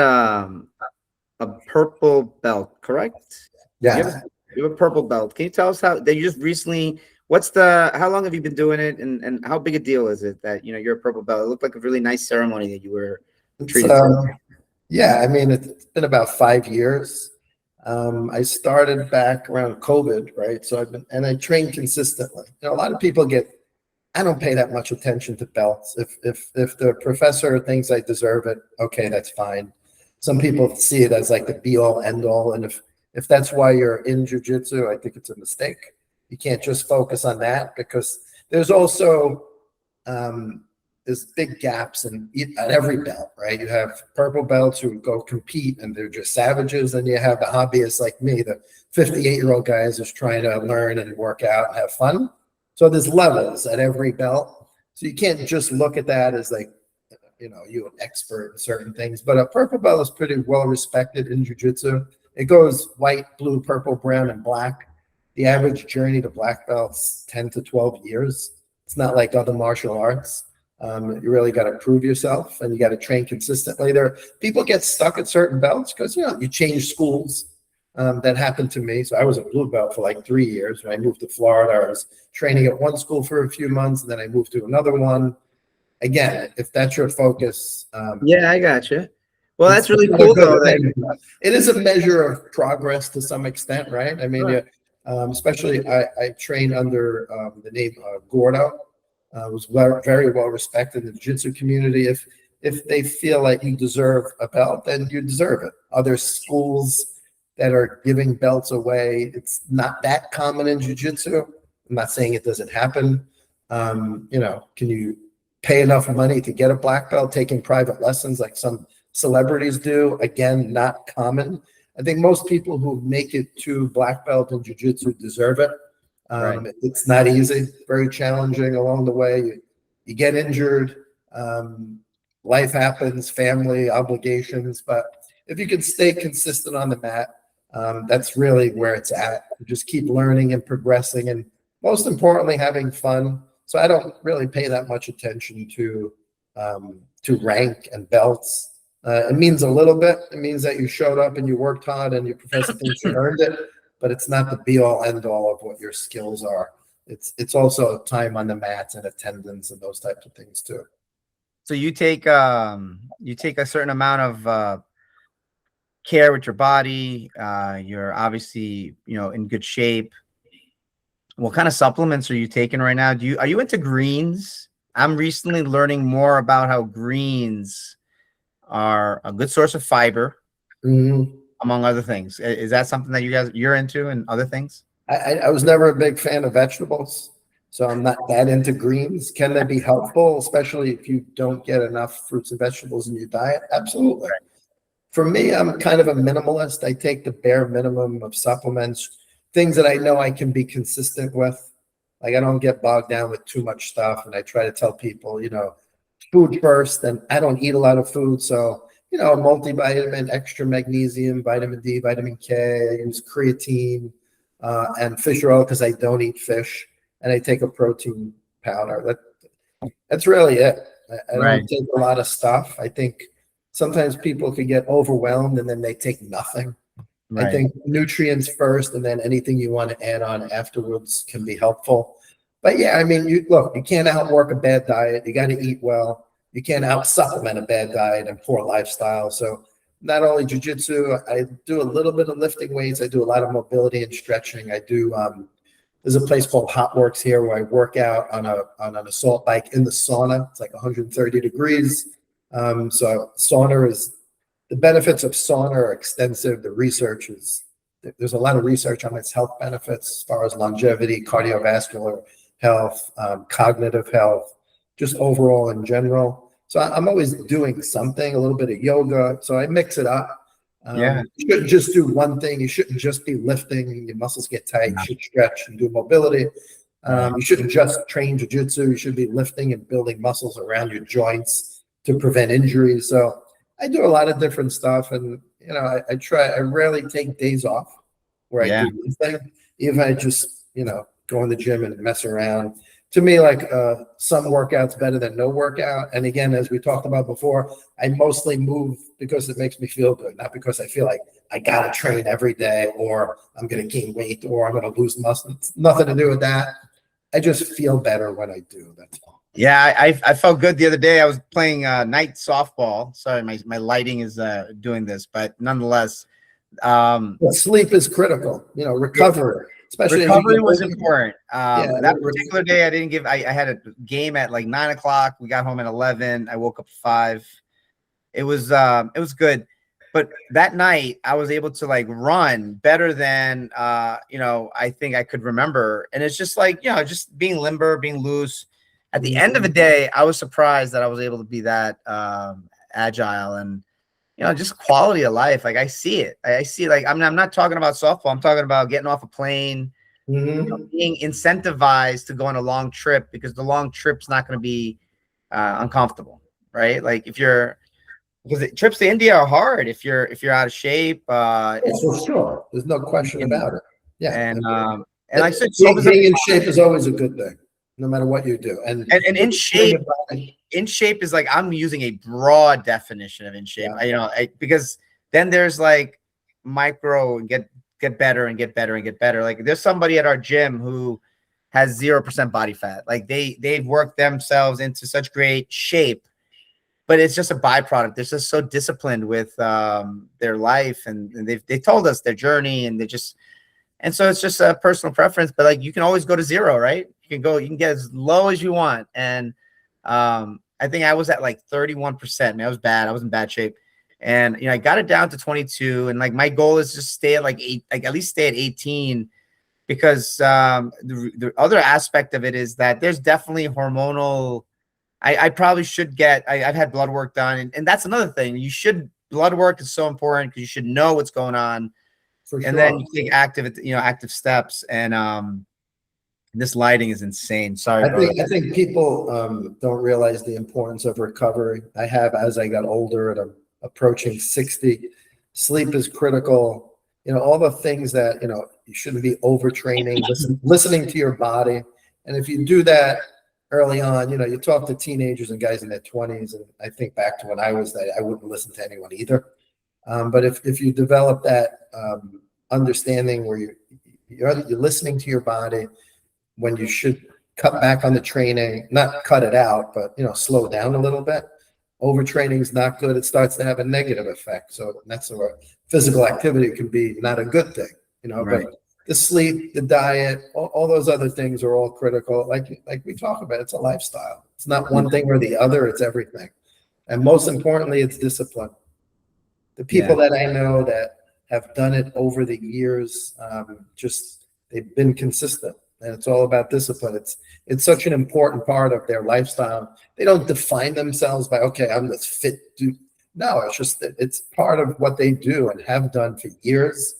a purple belt, correct? Yeah. You have a purple belt. Can you tell us how that you just recently, how long have you been doing it, and how big a deal is it that you're a purple belt? It looked like a really nice ceremony that you were treated to. Yeah, I mean, it's been about 5 years. I started back around COVID, right? So I trained consistently. A lot of people I don't pay that much attention to belts. If the professor thinks I deserve it, okay, that's fine. Some people see it as like the be all end all. And if that's why you're in jiu-jitsu, I think it's a mistake. You can't just focus on that, because there's also there's big gaps in every belt, right? You have purple belts who go compete and they're just savages. And you have the hobbyists like me, the 58-year-old guys just trying to learn and work out and have fun. So there's levels at every belt. So you can't just look at that as like, you're an expert in certain things. But a purple belt is pretty well respected in jiu-jitsu. It goes white, blue, purple, brown, and black. The average journey to black belt's 10 to 12 years. It's not like other martial arts. You really got to prove yourself, and you got to train consistently. People get stuck at certain belts because you change schools. That happened to me. So I was a blue belt for like 3 years. When I moved to Florida, I was training at one school for a few months, and then I moved to another one. Again, if that's your focus, yeah, I got you. Well, that's really cool, though. It is a measure of progress to some extent, right? I mean, right. Especially I trained under the name Gordo. Was very well respected in the jiu-jitsu community. If they feel like you deserve a belt, then you deserve it. Other schools that are giving belts away, it's not that common in jiu-jitsu. I'm not saying it doesn't happen. Can you pay enough money to get a black belt, taking private lessons like some celebrities do? Again, not common. I think most people who make it to black belt in jiu-jitsu deserve it. Right. It's not easy, very challenging along the way. You get injured, life happens, family obligations, but if you can stay consistent on the mat, that's really where it's at. You just keep learning and progressing, and most importantly, having fun. So I don't really pay that much attention to rank and belts. It means a little bit. It means that you showed up and you worked hard and your professor thinks you earned it, but it's not the be all end all of what your skills are. It's also time on the mats and attendance and those types of things too. So you take a certain amount of care with your body. You're obviously, in good shape. What kind of supplements are you taking right now? Are you into greens? I'm recently learning more about how greens are a good source of fiber, among other things. Is that something that you're into and other things? I was never a big fan of vegetables, so I'm not that into greens. Can they be helpful, especially if you don't get enough fruits and vegetables in your diet? Absolutely. Right. For me, I'm kind of a minimalist. I take the bare minimum of supplements, things that I know I can be consistent with. Like I don't get bogged down with too much stuff, and I try to tell people, food first, and I don't eat a lot of food. So, a multivitamin, extra magnesium, vitamin D, vitamin K. I use creatine and fish oil because I don't eat fish. And I take a protein powder. That's really it. I don't take a lot of stuff. I think sometimes people could get overwhelmed and then they take nothing. Right. I think nutrients first, and then anything you want to add on afterwards can be helpful. But yeah, I mean, you can't outwork a bad diet. You got to eat well. You can't out-supplement a bad diet and poor lifestyle. So not only jiu-jitsu, I do a little bit of lifting weights. I do a lot of mobility and stretching. I do, there's a place called Hot Works here where I work out on an assault bike in the sauna. It's like 130 degrees. So the benefits of sauna are extensive. The research there's a lot of research on its health benefits as far as longevity, cardiovascular health, cognitive health, just overall in general. So I'm always doing something, a little bit of yoga. So I mix it up. You shouldn't just do one thing. You shouldn't just be lifting. Your muscles get tight. You should stretch and do mobility. You shouldn't just train jiu-jitsu. You should be lifting and building muscles around your joints to prevent injuries. So I do a lot of different stuff. And, I rarely take days off where I do anything. Even I just, go in the gym and mess around. To me, like some workouts better than no workout. And again, as we talked about before, I mostly move because it makes me feel good, not because I feel like I got to train every day or I'm going to gain weight or I'm going to lose muscle. It's nothing to do with that. I just feel better when I do. That's all. Yeah, I felt good the other day. I was playing night softball. Sorry, my lighting is doing this, but nonetheless. Sleep is critical, recovery. Especially recovery was important. That particular day, I had a game at like 9 o'clock. We got home at 11. I woke up at 5. It was good. But that night I was able to like run better than, I think I could remember. And it's just like, just being limber, being loose. At the end of the day, I was surprised that I was able to be that agile and, just quality of life. Like I see it. Like, I'm not talking about softball. I'm talking about getting off a plane, being incentivized to go on a long trip because the long trip's not going to be uncomfortable, right? Like because trips to India are hard if you're out of shape. It's for sure. There's no question about it. Yeah, and like I said, being in shape is always a good thing. no matter what you do. And in shape, is like, I'm using a broad definition of in shape, because then there's like micro and get better and get better and get better. Like there's somebody at our gym who has 0% body fat. Like they've worked themselves into such great shape, but it's just a byproduct. They're just so disciplined with their life, and they told us their journey, and and so it's just a personal preference. But like, you can always go to 0, right? You can get as low as you want. And I think I was at like 31%. I mean, I was bad. I was in bad shape. And, I got it down to 22. And like, my goal is just stay at like 8, like at least stay at 18, because the other aspect of it is that there's definitely hormonal. I probably should get, I've had blood work done. And that's another thing. Blood work is so important, because you should know what's going on. For sure. And then you take active steps. And this lighting is insane. Sorry. I think people don't realize the importance of recovery. I have, as I got older and I'm approaching 60, sleep is critical. All the things that, you shouldn't be overtraining, listening to your body. And if you do that early on, you talk to teenagers and guys in their 20s, and I think back to when I was that, I wouldn't listen to anyone either. But if you develop that understanding where you're listening to your body, when you should cut back on the training, not cut it out, but slow down a little bit. Overtraining is not good. It starts to have a negative effect. So that's where physical activity can be not a good thing, Right. But the sleep, the diet, all those other things are all critical. Like we talk about, it's a lifestyle. It's not one thing or the other. It's everything. And most importantly, it's discipline. The people that I know that have done it over the years, they've been consistent. And it's all about discipline. It's such an important part of their lifestyle. They don't define themselves by, okay, I'm this fit dude. No, it's just that it's part of what they do and have done for years.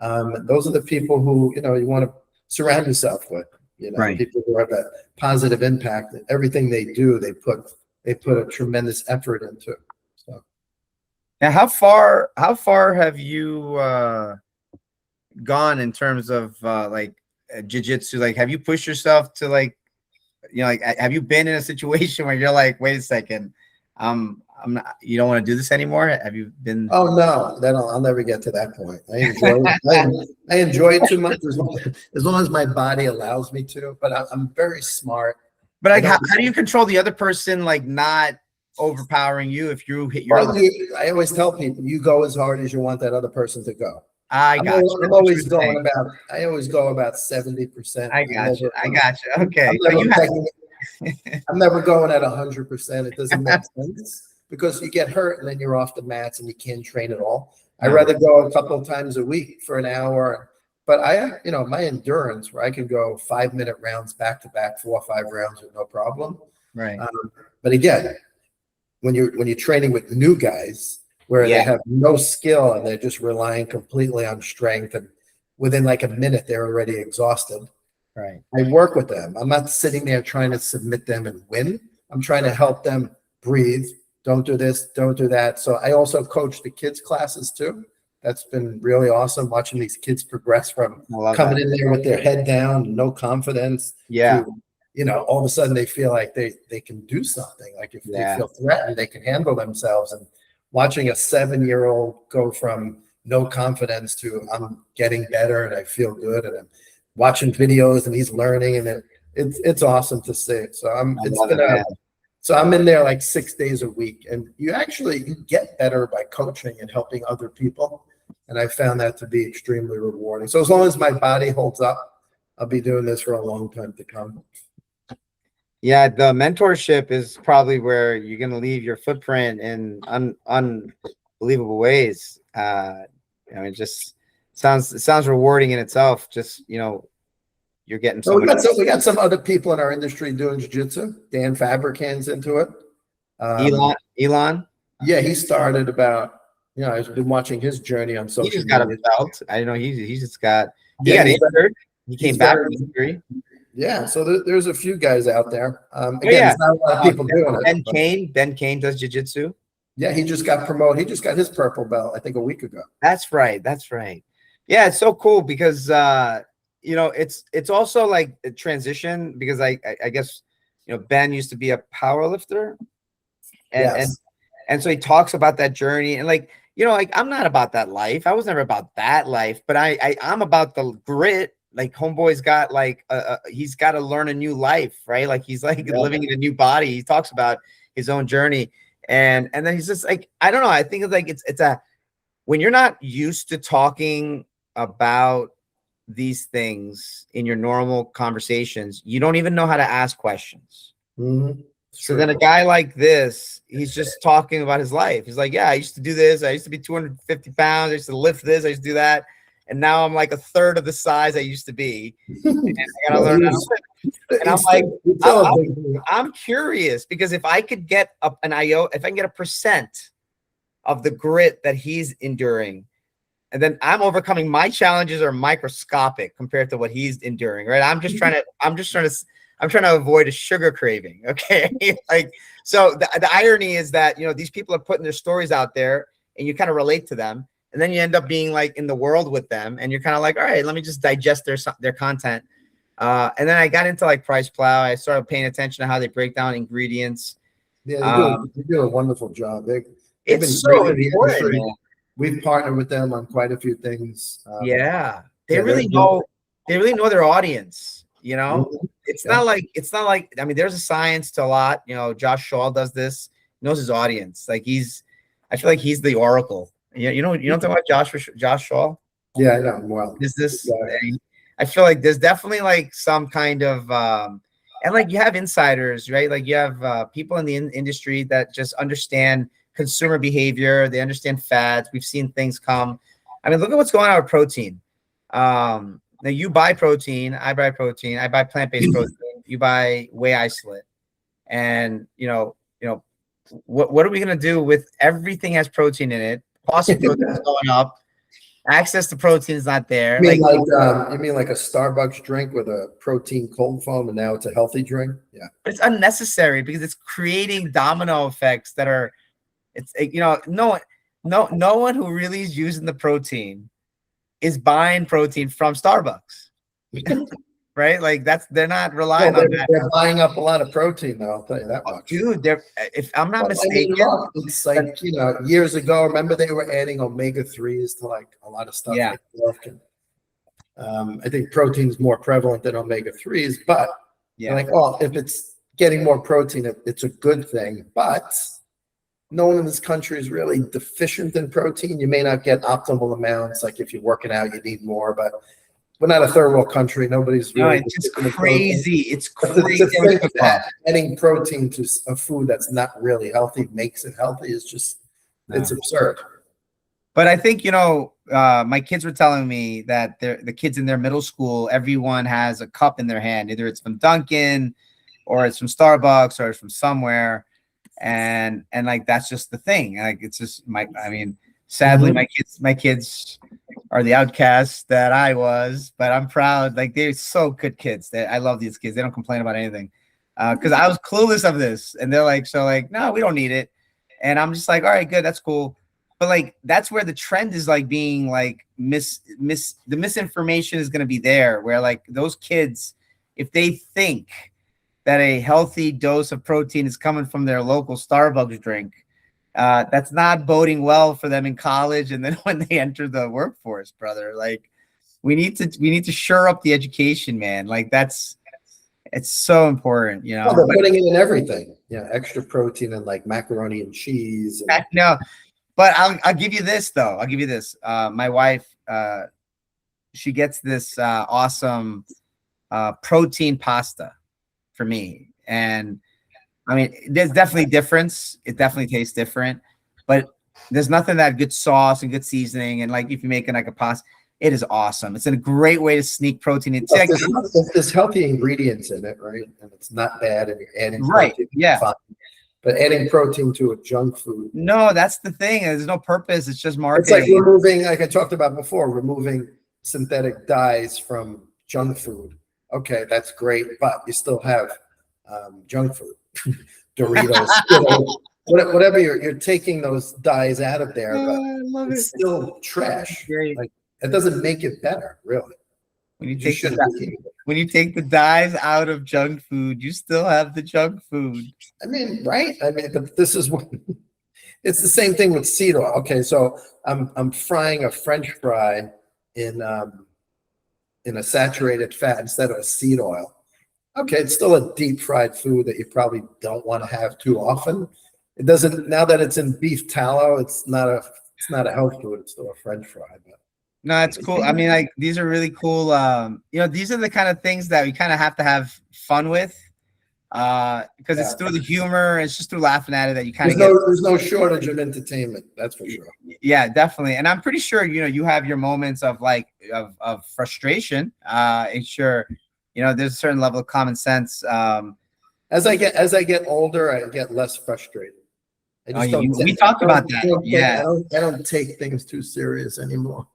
Those are the people who, you want to surround yourself with, Right. People who have that positive impact. Everything they do, they put a tremendous effort into. So. Now, how far have you gone in terms of jiu-jitsu? Like, have you pushed yourself to have you been in a situation where you're like, wait a second, I'm not, you don't want to do this anymore? Have you been? Oh no, I'll never get to that point. I enjoy it. I enjoy it too much as long as my body allows me to, but I'm very smart. But like, how do you control the other person, like not overpowering you if you hit your? I always tell people, you go as hard as you want that other person to go. I always go about 70%. I got you. Okay. I'm never going at 100%. It doesn't make sense, because you get hurt and then you're off the mats and you can't train at all. I'd rather go a couple of times a week for an hour. But my endurance, where I can go 5-minute rounds back to back, 4 or 5 rounds with no problem. Right. But again, when you're training with new guys, where they have no skill and they're just relying completely on strength, and within like a minute they're already exhausted. Right. I work with them. I'm not sitting there trying to submit them and win. I'm trying to help them breathe. Don't do this, don't do that. So I also coach the kids' classes too. That's been really awesome, watching these kids progress from coming in there with their head down, no confidence. Yeah. To, all of a sudden they feel like they can do something. Like if they feel threatened, they can handle themselves. And watching a 7-year-old go from no confidence to I'm getting better and I feel good, and I'm watching videos and he's learning, and it's awesome to see. So I'm in there like 6 days a week, and you get better by coaching and helping other people. And I found that to be extremely rewarding. So as long as my body holds up, I'll be doing this for a long time to come. Yeah, the mentorship is probably where you're going to leave your footprint in unbelievable ways. It just sounds rewarding in itself. Just, you're getting so we got some other people in our industry doing jiu-jitsu. Dan Fabricant's into it. Elon? Yeah, he started about, I've been watching his journey on social media. He just got a belt. I know he's just got, he got injured. He came back from injury. Yeah, so there's a few guys out there. There's not a lot of people doing it. Ben Kane does jiu-jitsu. Yeah, he just got promoted. He just got his purple belt, I think, a week ago. That's right. Yeah, it's so cool because you know, it's also like a transition because I guess, you know, Ben used to be a power lifter, and so he talks about that journey, and like, you know, like I'm not about that life. I was never about that life, but I'm about the grit. Like homeboy's got like he's got to learn a new life, right? Like he's like living in a new body. He talks about his own journey, and then he's just like, I don't know. I think it's like it's a when you're not used to talking about these things in your normal conversations, you don't even know how to ask questions. Mm-hmm. So then a guy like this, he's just talking about his life. He's like, yeah, I used to do this. I used to be 250 pounds. I used to lift this. I used to do that. And now I'm like a third of the size I used to be. And I gotta learn how to lift. And I'm like, I'm curious because if I could get if I can get a percent of the grit that he's enduring, and then I'm overcoming my challenges are microscopic compared to what he's enduring, right? I'm trying to avoid a sugar craving. Okay. Like, so the irony is that, you know, these people are putting their stories out there and you kind of relate to them. And then you end up being like in the world with them. And you're kind of like, all right, let me just digest their content. And then I got into like Price Plow. I started paying attention to how they break down ingredients. Yeah, they do a wonderful job. It's so important. We've partnered with them on quite a few things. They really know their audience. You know, it's not like I mean, there's a science to a lot. You know, Josh Shaw does this, knows his audience. Like I feel like he's the oracle. You know talking about Josh Shaw? Yeah, I know. Well, I feel like there's definitely like some kind of and like you have insiders, right? Like you have people in the industry that just understand consumer behavior. They understand fads. We've seen things come. I mean, look at what's going on with protein. Now you buy protein, I buy protein, I buy plant-based protein, you buy whey isolate. And you know, what are we gonna do with everything has protein in it? Cost of protein is going up. Access to protein is not there. You mean like a Starbucks drink with a protein cold foam, and now it's a healthy drink? Yeah, but it's unnecessary because it's creating domino effects that are. It's, you know, no one who really is using the protein is buying protein from Starbucks, right? Like they're not relying on that. They're buying up a lot of protein, though. I'll tell you that much, dude. If I'm not mistaken, it's like, you know, years ago. Remember they were adding omega-3s to like a lot of stuff. Yeah. Like milk and, I think protein is more prevalent than omega-3s, but like, well, if it's getting more protein, it's a good thing, but no one in this country is really deficient in protein. You may not get optimal amounts. Like if you're working out, you need more, but we're not a third world country. Nobody's really. No, it's just crazy. It's crazy. To think that adding protein to a food that's not really healthy makes it healthy is just, it's absurd. But I think, you know, my kids were telling me that the kids in their middle school, everyone has a cup in their hand. Either it's from Dunkin' or it's from Starbucks or it's from somewhere. And like that's just the thing. Like it's just sadly my kids are the outcasts that I was, but I'm proud. Like they're so good kids. I love these kids. They don't complain about anything. Because I was clueless of this, and they're like, no, we don't need it. And I'm just like, all right, good, that's cool. But like that's where the trend is like being like the misinformation is gonna be there, where like those kids, if they think that a healthy dose of protein is coming from their local Starbucks drink, that's not boding well for them in college and then when they enter the workforce, brother. Like we need to shore up the education, man. Like it's so important, you know. Well, they're putting it in everything. Yeah, extra protein and like macaroni and cheese. No, but I'll give you this though. I'll give you this. My wife, she gets this awesome protein pasta for me, and I mean, there's definitely difference. It definitely tastes different, but there's nothing that good sauce and good seasoning. And like if you're making like a pasta, it is awesome. It's a great way to sneak protein in. There's healthy ingredients in it, right? And it's not bad, and you're adding protein, fine. But adding protein to a junk food, no, that's the thing. There's no purpose. It's just marketing. It's like removing, like I talked about before, removing synthetic dyes from junk food. Okay, that's great, but you still have junk food, Doritos, whatever. You're taking those dyes out of there, but it's still trash. Like it doesn't make it better, really. When you take the dyes out of junk food, you still have the junk food. I mean, right? I mean, but this is what it's the same thing with seed oil. Okay, so I'm frying a French fry in a saturated fat instead of a seed oil. Okay, it's still a deep fried food that you probably don't want to have too often. It doesn't, now that it's in beef tallow, it's not a health food, it's still a French fry. But no, it's cool. I mean, like, these are really cool. These are the kind of things that we kind of have to have fun with. Because it's through the humor, it's just through laughing at it that you kind of get. There's no shortage of entertainment, that's for sure. Yeah, definitely. And I'm pretty sure you have your moments of of frustration. And sure, there's a certain level of common sense. As I get older, I get less frustrated. We talked about that. Yeah, I don't take things too serious anymore.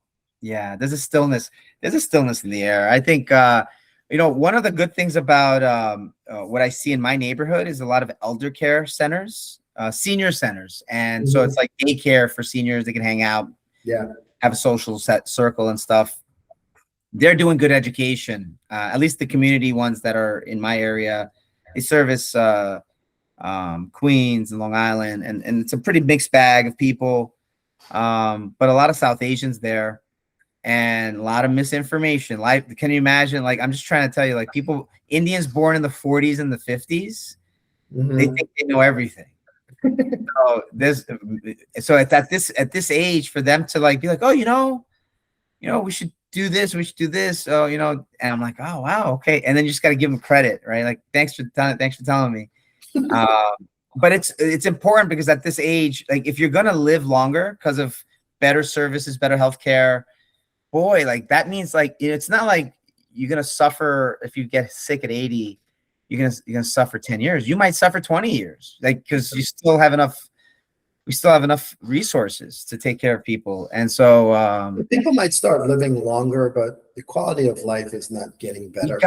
Yeah, there's a stillness in the air. I think one of the good things about what I see in my neighborhood is a lot of elder care centers, senior centers. And so it's like daycare for seniors. They can hang out, have a social circle and stuff. They're doing good education. At least the community ones that are in my area, they service Queens and Long Island. And it's a pretty mixed bag of people, but a lot of South Asians there. And a lot of misinformation. Like, can you imagine? Like, I'm just trying to tell you, like, Indians born in the 40s and the 50s, they think they know everything. So at this age, for them to like be like, oh, we should do this, and I'm like, oh wow, okay. And then you just got to give them credit, right? Like, thanks for telling me. But it's important because at this age, like, if you're gonna live longer because of better services, better healthcare. Boy, like, that means, like, it's not like you're gonna suffer if you get sick at 80. You're gonna suffer 10 years. You might suffer 20 years, like, because we still have enough resources to take care of people. And so people might start living longer, but the quality of life is not getting better.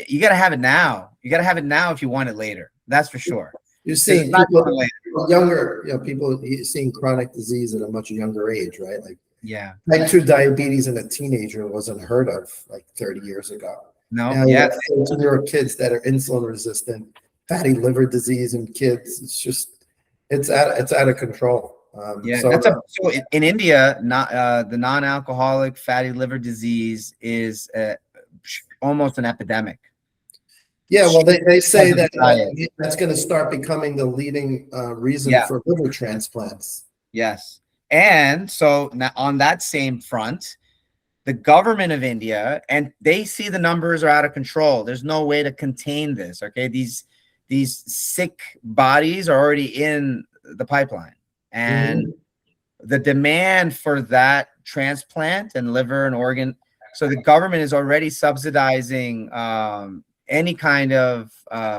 You gotta have it now. You gotta have it now if you want it later. That's for sure. You're seeing people younger, people seeing chronic disease at a much younger age, right? Like, type 2 diabetes in a teenager wasn't heard of like 30 years ago. No, now, there are kids that are insulin resistant, fatty liver disease in kids. It's out of control. So in India, the non-alcoholic fatty liver disease is almost an epidemic. Yeah, well, they say that that's going to start becoming the leading reason for liver transplants. Yes. And so now on that same front, the government of India, and they see the numbers are out of control. There's no way to contain this. Okay. These sick bodies are already in the pipeline, and the demand for that transplant and liver and organ. So the government is already subsidizing any kind of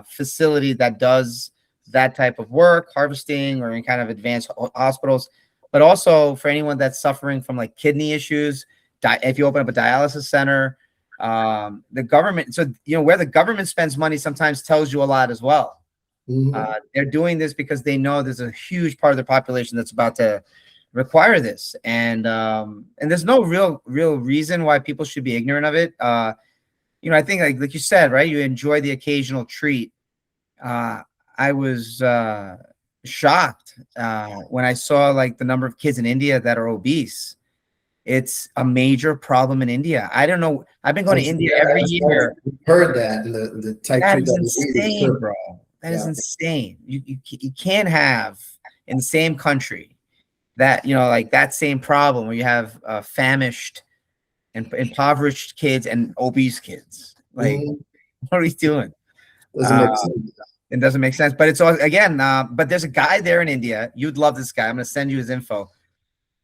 facility that does that type of work, harvesting or any kind of advanced hospitals. But also for anyone that's suffering from like kidney issues, if you open up a dialysis center, the government, so, where the government spends money sometimes tells you a lot as well. They're doing this because they know there's a huge part of their population that's about to require this. And there's no real reason why people should be ignorant of it. I think like you said, right, you enjoy the occasional treat. I was shocked when I saw like the number of kids in India that are obese. It's a major problem in India. I don't know. I've been going to India every year. Heard that the type 2 diabetes is insane, bro. That is insane. You can't have in the same country that like that same problem where you have famished and impoverished kids and obese kids. Like, what are we doing? Doesn't make sense. It doesn't make sense, but it's all, again, but there's a guy there in India. You'd love this guy. I'm going to send you his info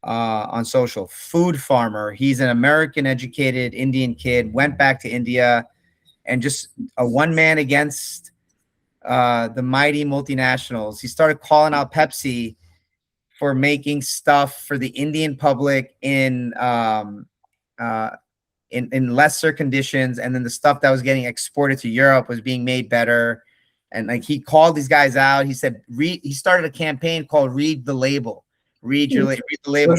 on social. Food farmer. He's an American educated Indian kid, went back to India and just a one man against the mighty multinationals. He started calling out Pepsi for making stuff for the Indian public in lesser conditions. And then the stuff that was getting exported to Europe was being made better. And like, he called these guys out. He said, he started a campaign called Read the Label. Read the label.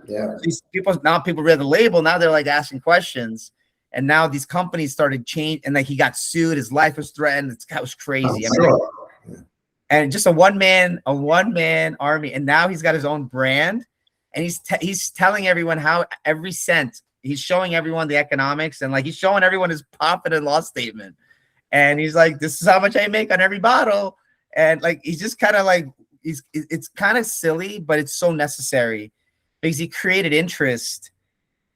Yeah. People read the label. Now they're like asking questions. And now these companies started changing, and like he got sued, his life was threatened. That was crazy. And just a one man army. And now he's got his own brand, and he's telling everyone how every cent, he's showing everyone the economics, and like he's showing everyone his profit and loss statement. And he's like, this is how much I make on every bottle. And like, he's just kind of like, it's kind of silly, but it's so necessary because he created interest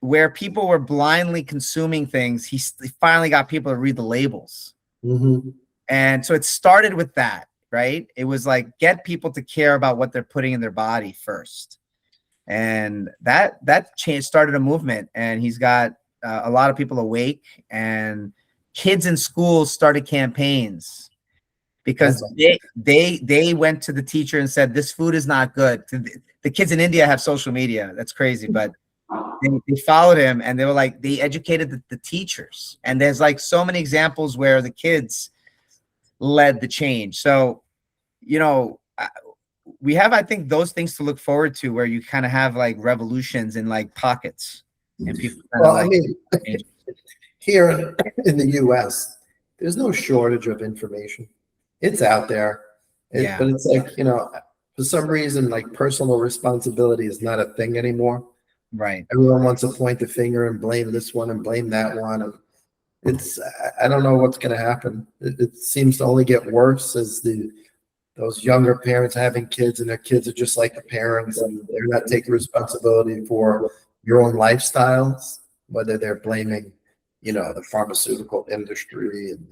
where people were blindly consuming things. He finally got people to read the labels. Mm-hmm. And so it started with that, right? It was like, get people to care about what they're putting in their body first. And that change started a movement, and he's got a lot of people awake, and kids in schools started campaigns because they went to the teacher and said, this food is not good. The kids in India have social media. That's crazy. But they followed him, and they were like, they educated the teachers. And there's like so many examples where the kids led the change. So, you know, we have, I think, those things to look forward to, where you kind of have like revolutions in like pockets, and people. Well, I mean, here in the US, there's no shortage of information. It's out there. But it's like, you know, for some reason, like personal responsibility is not a thing anymore. Right. Everyone wants to point the finger and blame this one and blame that one. And I don't know what's going to happen. It seems to only get worse as those younger parents having kids, and their kids are just like the parents, and they're not taking responsibility for your own lifestyles, whether they're blaming, you know, the pharmaceutical industry and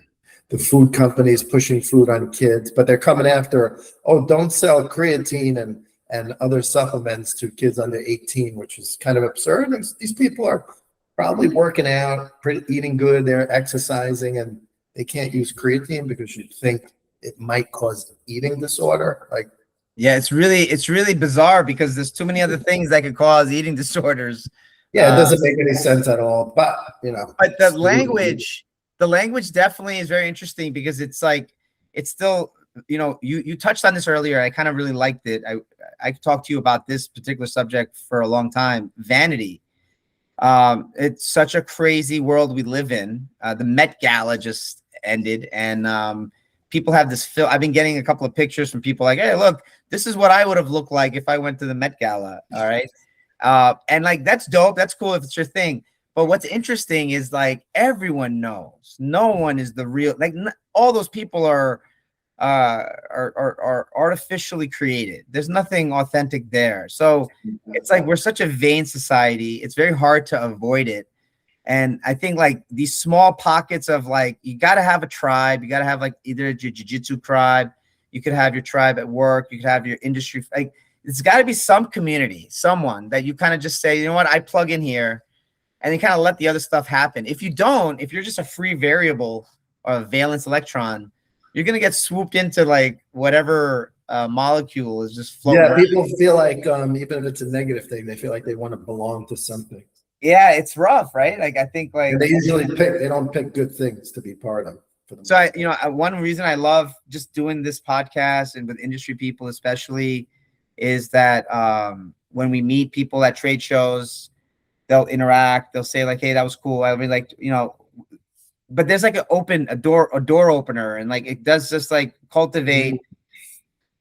the food companies pushing food on kids, but they're coming after, oh, don't sell creatine and other supplements to kids under 18, which is kind of absurd. And these people are probably working out, eating good, they're exercising, and they can't use creatine because you think it might cause eating disorder. Like, yeah, it's really bizarre because there's too many other things that could cause eating disorders. Yeah, it doesn't make any sense at all. But you know, but the language definitely is very interesting because it's like, it's still, you know, you touched on this earlier. I kind of really liked it. I talked to you about this particular subject for a long time. Vanity. It's such a crazy world we live in. The Met Gala just ended, and people have this I've been getting a couple of pictures from people like, hey, look, this is what I would have looked like if I went to the Met Gala. All right. And like, that's dope. That's cool if it's your thing. But what's interesting is like, everyone knows no one is the real, like all those people are artificially created. There's nothing authentic there. So it's like, we're such a vain society. It's very hard to avoid it. And I think like these small pockets of like, you got to have a tribe. You got to have like either a jiu-jitsu tribe. You could have your tribe at work. You could have your industry. Like, it's got to be some community, someone that you kind of just say, you know what, I plug in here, and you kind of let the other stuff happen. If you don't, if you're just a free variable or a valence electron, you're going to get swooped into like whatever molecule is just floating around. People feel like, even if it's a negative thing, they feel like they want to belong to something. Yeah, it's rough, right? Like, I think like, and they don't pick good things to be part of. So one reason I love just doing this podcast and with industry people, especially, is that when we meet people at trade shows, they'll interact, they'll say like, hey, that was cool. I really like, you know, but there's like a door opener, and like, it does just like cultivate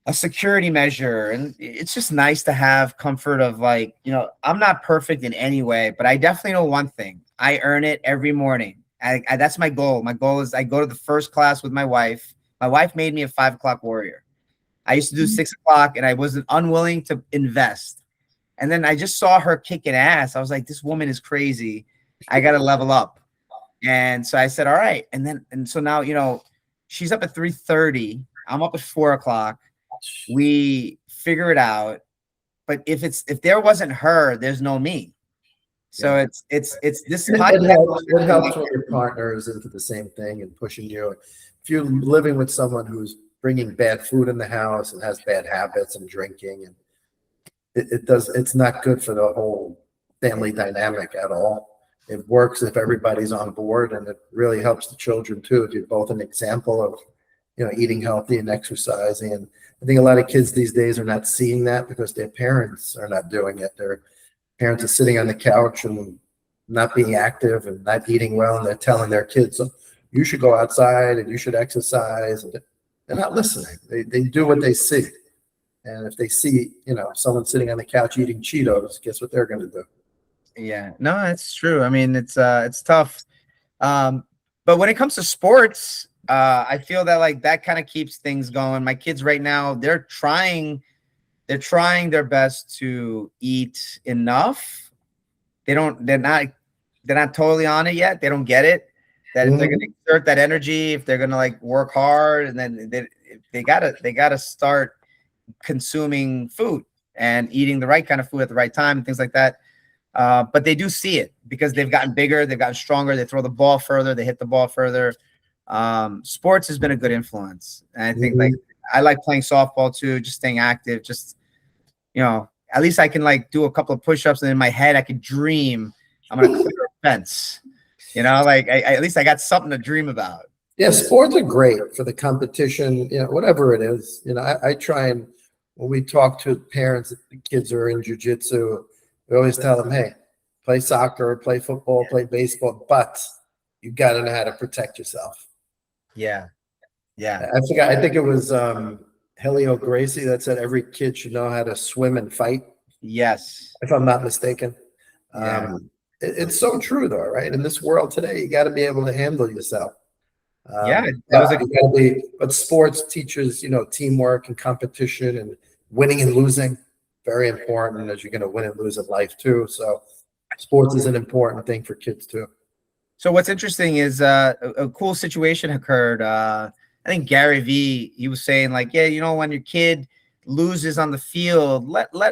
a security measure. And it's just nice to have comfort of like, you know, I'm not perfect in any way, but I definitely know one thing. I earn it every morning. That's my goal. My goal is I go to the first class with my wife. My wife made me a 5 o'clock warrior. I used to do 6 o'clock, and I wasn't unwilling to invest. And then I just saw her kicking ass. I was like, this woman is crazy. I got to level up. And so I said, all right. And so now, you know, she's up at 3:30. I'm up at 4 o'clock. We figure it out. But if there wasn't her, there's no me. So it's this. It helps when your partner is into the same thing and pushing you. If you're living with someone who's bringing bad food in the house and has bad habits and drinking, and it's not good for the whole family dynamic at all. It works if everybody's on board, and it really helps the children too. If you're both an example of, you know, eating healthy and exercising. And I think a lot of kids these days are not seeing that because their parents are not doing it. Their parents are sitting on the couch and not being active and not eating well, and they're telling their kids, "So you should go outside and you should exercise." And they're not listening. They do what they see. And if they see, someone sitting on the couch eating Cheetos, guess what they're going to do? Yeah, no, that's true. I mean, it's tough. But when it comes to sports, I feel that like that kind of keeps things going. My kids right now, they're trying their best to eat enough. They're not totally on it yet. They don't get it. That if they're going to exert that energy, if they're going to like work hard, and then they gotta start consuming food and eating the right kind of food at the right time and things like that. But they do see it because they've gotten bigger, they've gotten stronger, they throw the ball further, they hit the ball further. Sports has been a good influence. And I think like I like playing softball too, just staying active, just at least I can like do a couple of push-ups, and in my head I can dream I'm gonna clear a fence. Like at least I got something to dream about. Yeah, sports are great for the competition, whatever it is. I try, and when we talk to parents, the kids are in jiu-jitsu, we always tell them, hey, play soccer, play football, play baseball, but you got to know how to protect yourself. Yeah. I think it was Helio Gracie that said every kid should know how to swim and fight. Yes. If I'm not mistaken. Yeah. It's so true though, right? In this world today, you got to be able to handle yourself. But sports teaches, teamwork and competition and winning and losing. Very important, as you're going to win and lose in life too. So sports is an important thing for kids too. So what's interesting is a cool situation occurred. I think Gary Vee, he was saying like, yeah, when your kid loses on the field,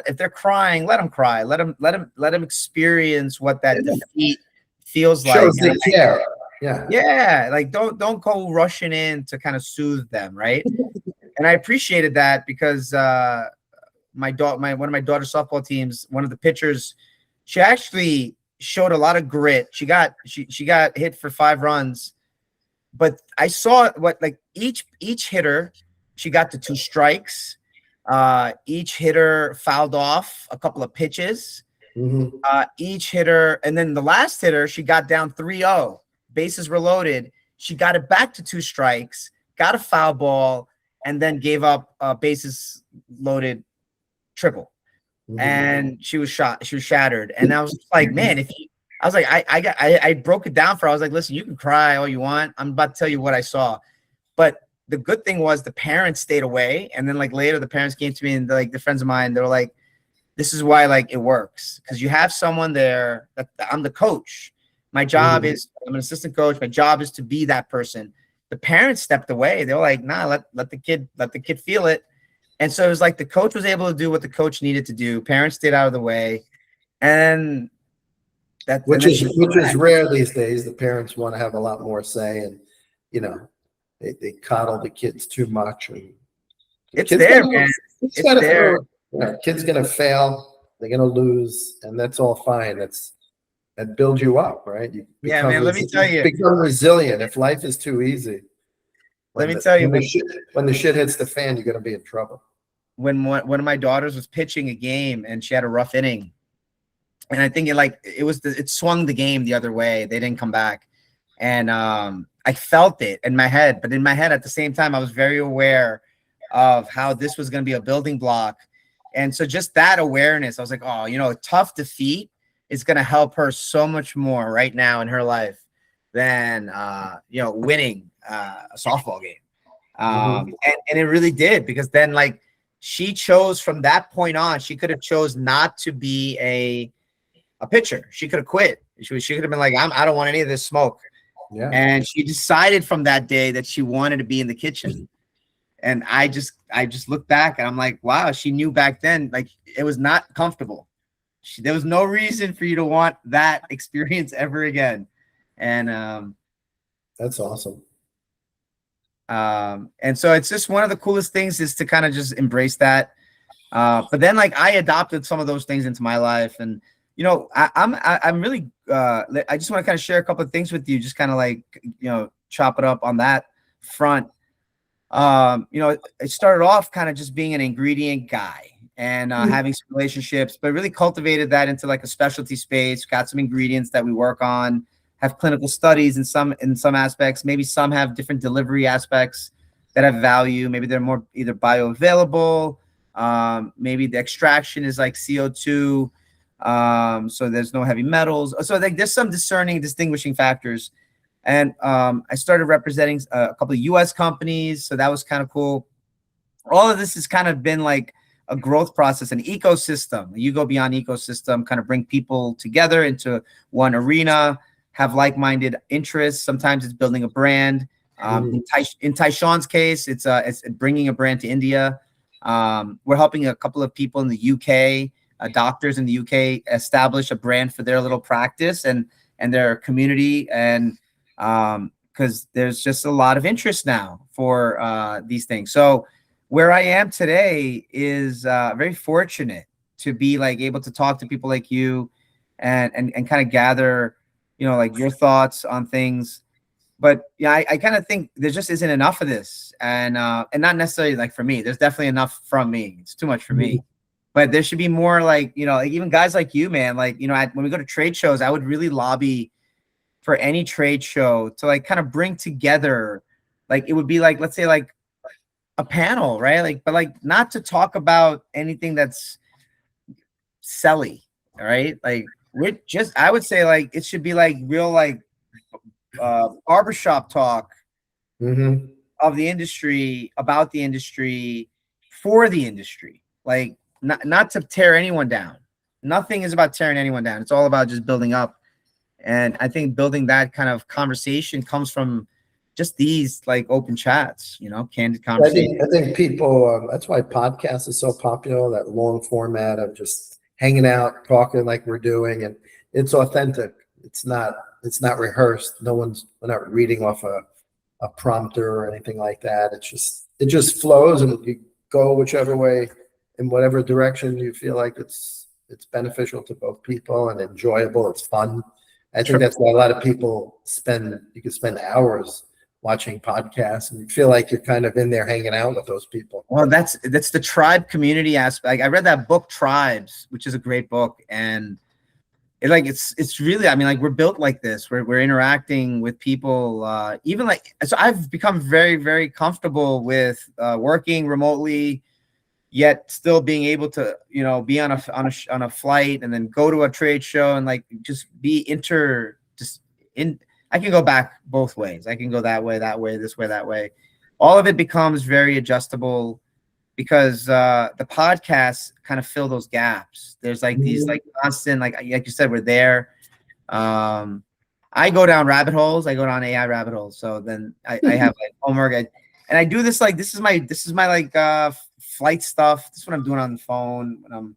if they're crying, let them cry. Let them experience what that defeat feels like. Shows they care. Yeah. Like don't go rushing in to kind of soothe them, right? And I appreciated that because one of my daughter's softball teams, one of the pitchers, she actually showed a lot of grit. She got hit for 5 runs, but I saw each hitter, she got to 2 strikes. Each hitter fouled off a couple of pitches. Each hitter, and then the last hitter, she got down 3-0. Bases were loaded. She got it back to 2 strikes, got a foul ball, and then gave up a bases loaded triple. And she was shattered. And I was like, man, I broke it down for her. I was like, listen, you can cry all you want. I'm about to tell you what I saw. But the good thing was the parents stayed away. And then like later the parents came to me, and like the friends of mine, they were like, this is why like it works. Because you have someone there that I'm the coach. My job is, I'm an assistant coach. My job is to be that person. The parents stepped away. They were like, nah, let the kid feel it. And so it was like the coach was able to do what the coach needed to do. Parents stayed out of the way. And which is rare these days. The parents want to have a lot more say, and they coddle the kids too much. And it's there, man. It's there. Kid's gonna fail. They're gonna lose, and that's all fine. That builds you up, right? Man. Let me tell you, become resilient. If life is too easy, when the shit hits the fan, you're gonna be in trouble. When one of my daughters was pitching a game and she had a rough inning, and I think it swung the game the other way. They didn't come back, and I felt it in my head. But in my head, at the same time, I was very aware of how this was going to be a building block, and so just that awareness, I was like, oh, a tough defeat is going to help her so much more right now in her life than winning a softball game. And it really did, because then like she chose from that point on, she could have chose not to be a pitcher. She could have quit. She could have been like, I don't want any of this smoke. Yeah. And she decided from that day that she wanted to be in the kitchen. And I just look back and I'm like, wow, she knew back then, like it was not comfortable. There was no reason for you to want that experience ever again. And that's awesome. And so it's just one of the coolest things is to kind of just embrace that. But then like I adopted some of those things into my life, and I'm really I just want to kind of share a couple of things with you, just kind of like chop it up on that front. It started off kind of just being an ingredient guy, and having some relationships, but really cultivated that into like a specialty space. Got some ingredients that we work on, have clinical studies in some aspects. Maybe some have different delivery aspects that have value. Maybe they're more either bioavailable. Maybe the extraction is like CO2. So there's no heavy metals. So like there's some distinguishing factors. And I started representing a couple of US companies. So that was kind of cool. All of this has kind of been like a growth process, an ecosystem. You go beyond ecosystem, kind of bring people together into one arena, have like-minded interests. Sometimes it's building a brand. In Tyshawn's case, it's bringing a brand to India. We're helping a couple of people in the UK, doctors in the UK, establish a brand for their little practice and their community. And because there's just a lot of interest now for these things. So where I am today is very fortunate to be like able to talk to people like you and kind of gather, like your thoughts on things. But yeah, I kind of think there just isn't enough of this, and not necessarily like for me. There's definitely enough from me. It's too much for me, but there should be more like, like even guys like you, man. Like, when we go to trade shows, I would really lobby for any trade show to like kind of bring together, like it would be like, let's say like a panel, right? Like, but like not to talk about anything that's selly, all right? Like I would say like it should be like real like barbershop talk of the industry, about the industry, for the industry. Like not to tear anyone down. Nothing is about tearing anyone down. It's all about just building up. And I think building that kind of conversation comes from just these like open chats, candid conversations. I think people, that's why podcasts is so popular, that long format of just hanging out, talking like we're doing, and it's authentic. It's not rehearsed. We're not reading off a prompter or anything like that. It just flows, and you go whichever way, in whatever direction you feel like it's beneficial to both people and enjoyable. It's fun. I think that's why a lot of people you can spend hours watching podcasts and you feel like you're kind of in there hanging out with those people. Well, that's the tribe community aspect. I read that book Tribes, which is a great book, and it's really, I mean, like we're built like this. We're interacting with people, even like, so I've become very, very comfortable with working remotely, yet still being able to, be on a flight and then go to a trade show and like just be I can go back both ways. I can go that way, this way, that way. All of it becomes very adjustable because the podcasts kind of fill those gaps. There's like these like constant, like you said, we're there. I go down rabbit holes. I go down AI rabbit holes. So then I have like homework, and I do this like this is my like flight stuff. This is what I'm doing on the phone when I'm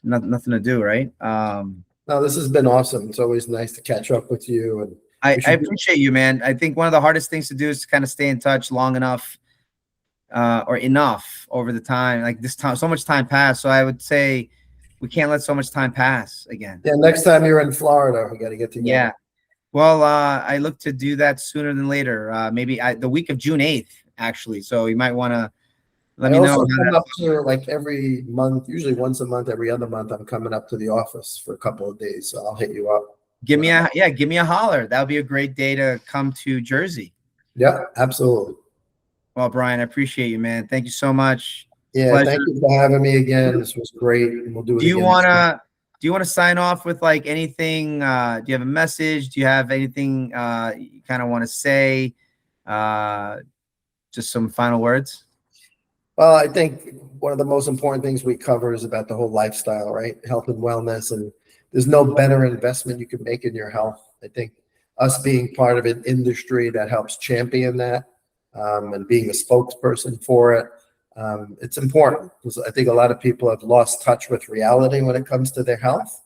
nothing to do, right? No, this has been awesome. It's always nice to catch up with you, and I appreciate you, man. I think one of the hardest things to do is to kind of stay in touch long enough, or enough over the time. Like this time, so much time passed. So I would say we can't let so much time pass again. Yeah, next time you're in Florida, we got to get together. Yeah. Well, I look to do that sooner than later. Maybe the week of June 8th, actually. So you might want to let me know. Come up to like every month, usually once a month, every other month. I'm coming up to the office for a couple of days, so I'll hit you up. Give me a holler. That would be a great day to come to Jersey. Yeah, absolutely. Well, Brian, I appreciate you, man. Thank you so much. Yeah, pleasure. Thank you for having me again. This was great. We'll do it again. Do you want to sign off with like anything? Do you have a message? Do you have anything you kind of want to say? Just some final words. Well, I think one of the most important things we cover is about the whole lifestyle, right? Health and wellness, and there's no better investment you can make in your health. I think us being part of an industry that helps champion that, and being a spokesperson for it, it's important because I think a lot of people have lost touch with reality when it comes to their health.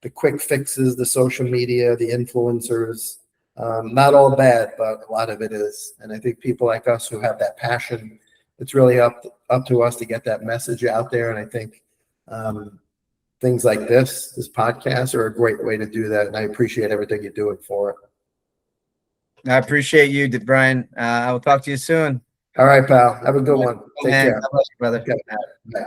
The quick fixes, the social media, the influencers, not all bad, but a lot of it is. And I think people like us who have that passion, it's really up to us to get that message out there. And I think things like this podcast are a great way to do that. And I appreciate everything you're doing for it. I appreciate you, Brian. I will talk to you soon. All right, pal. Have a good one. Take care. God bless you, brother. Okay. Bye.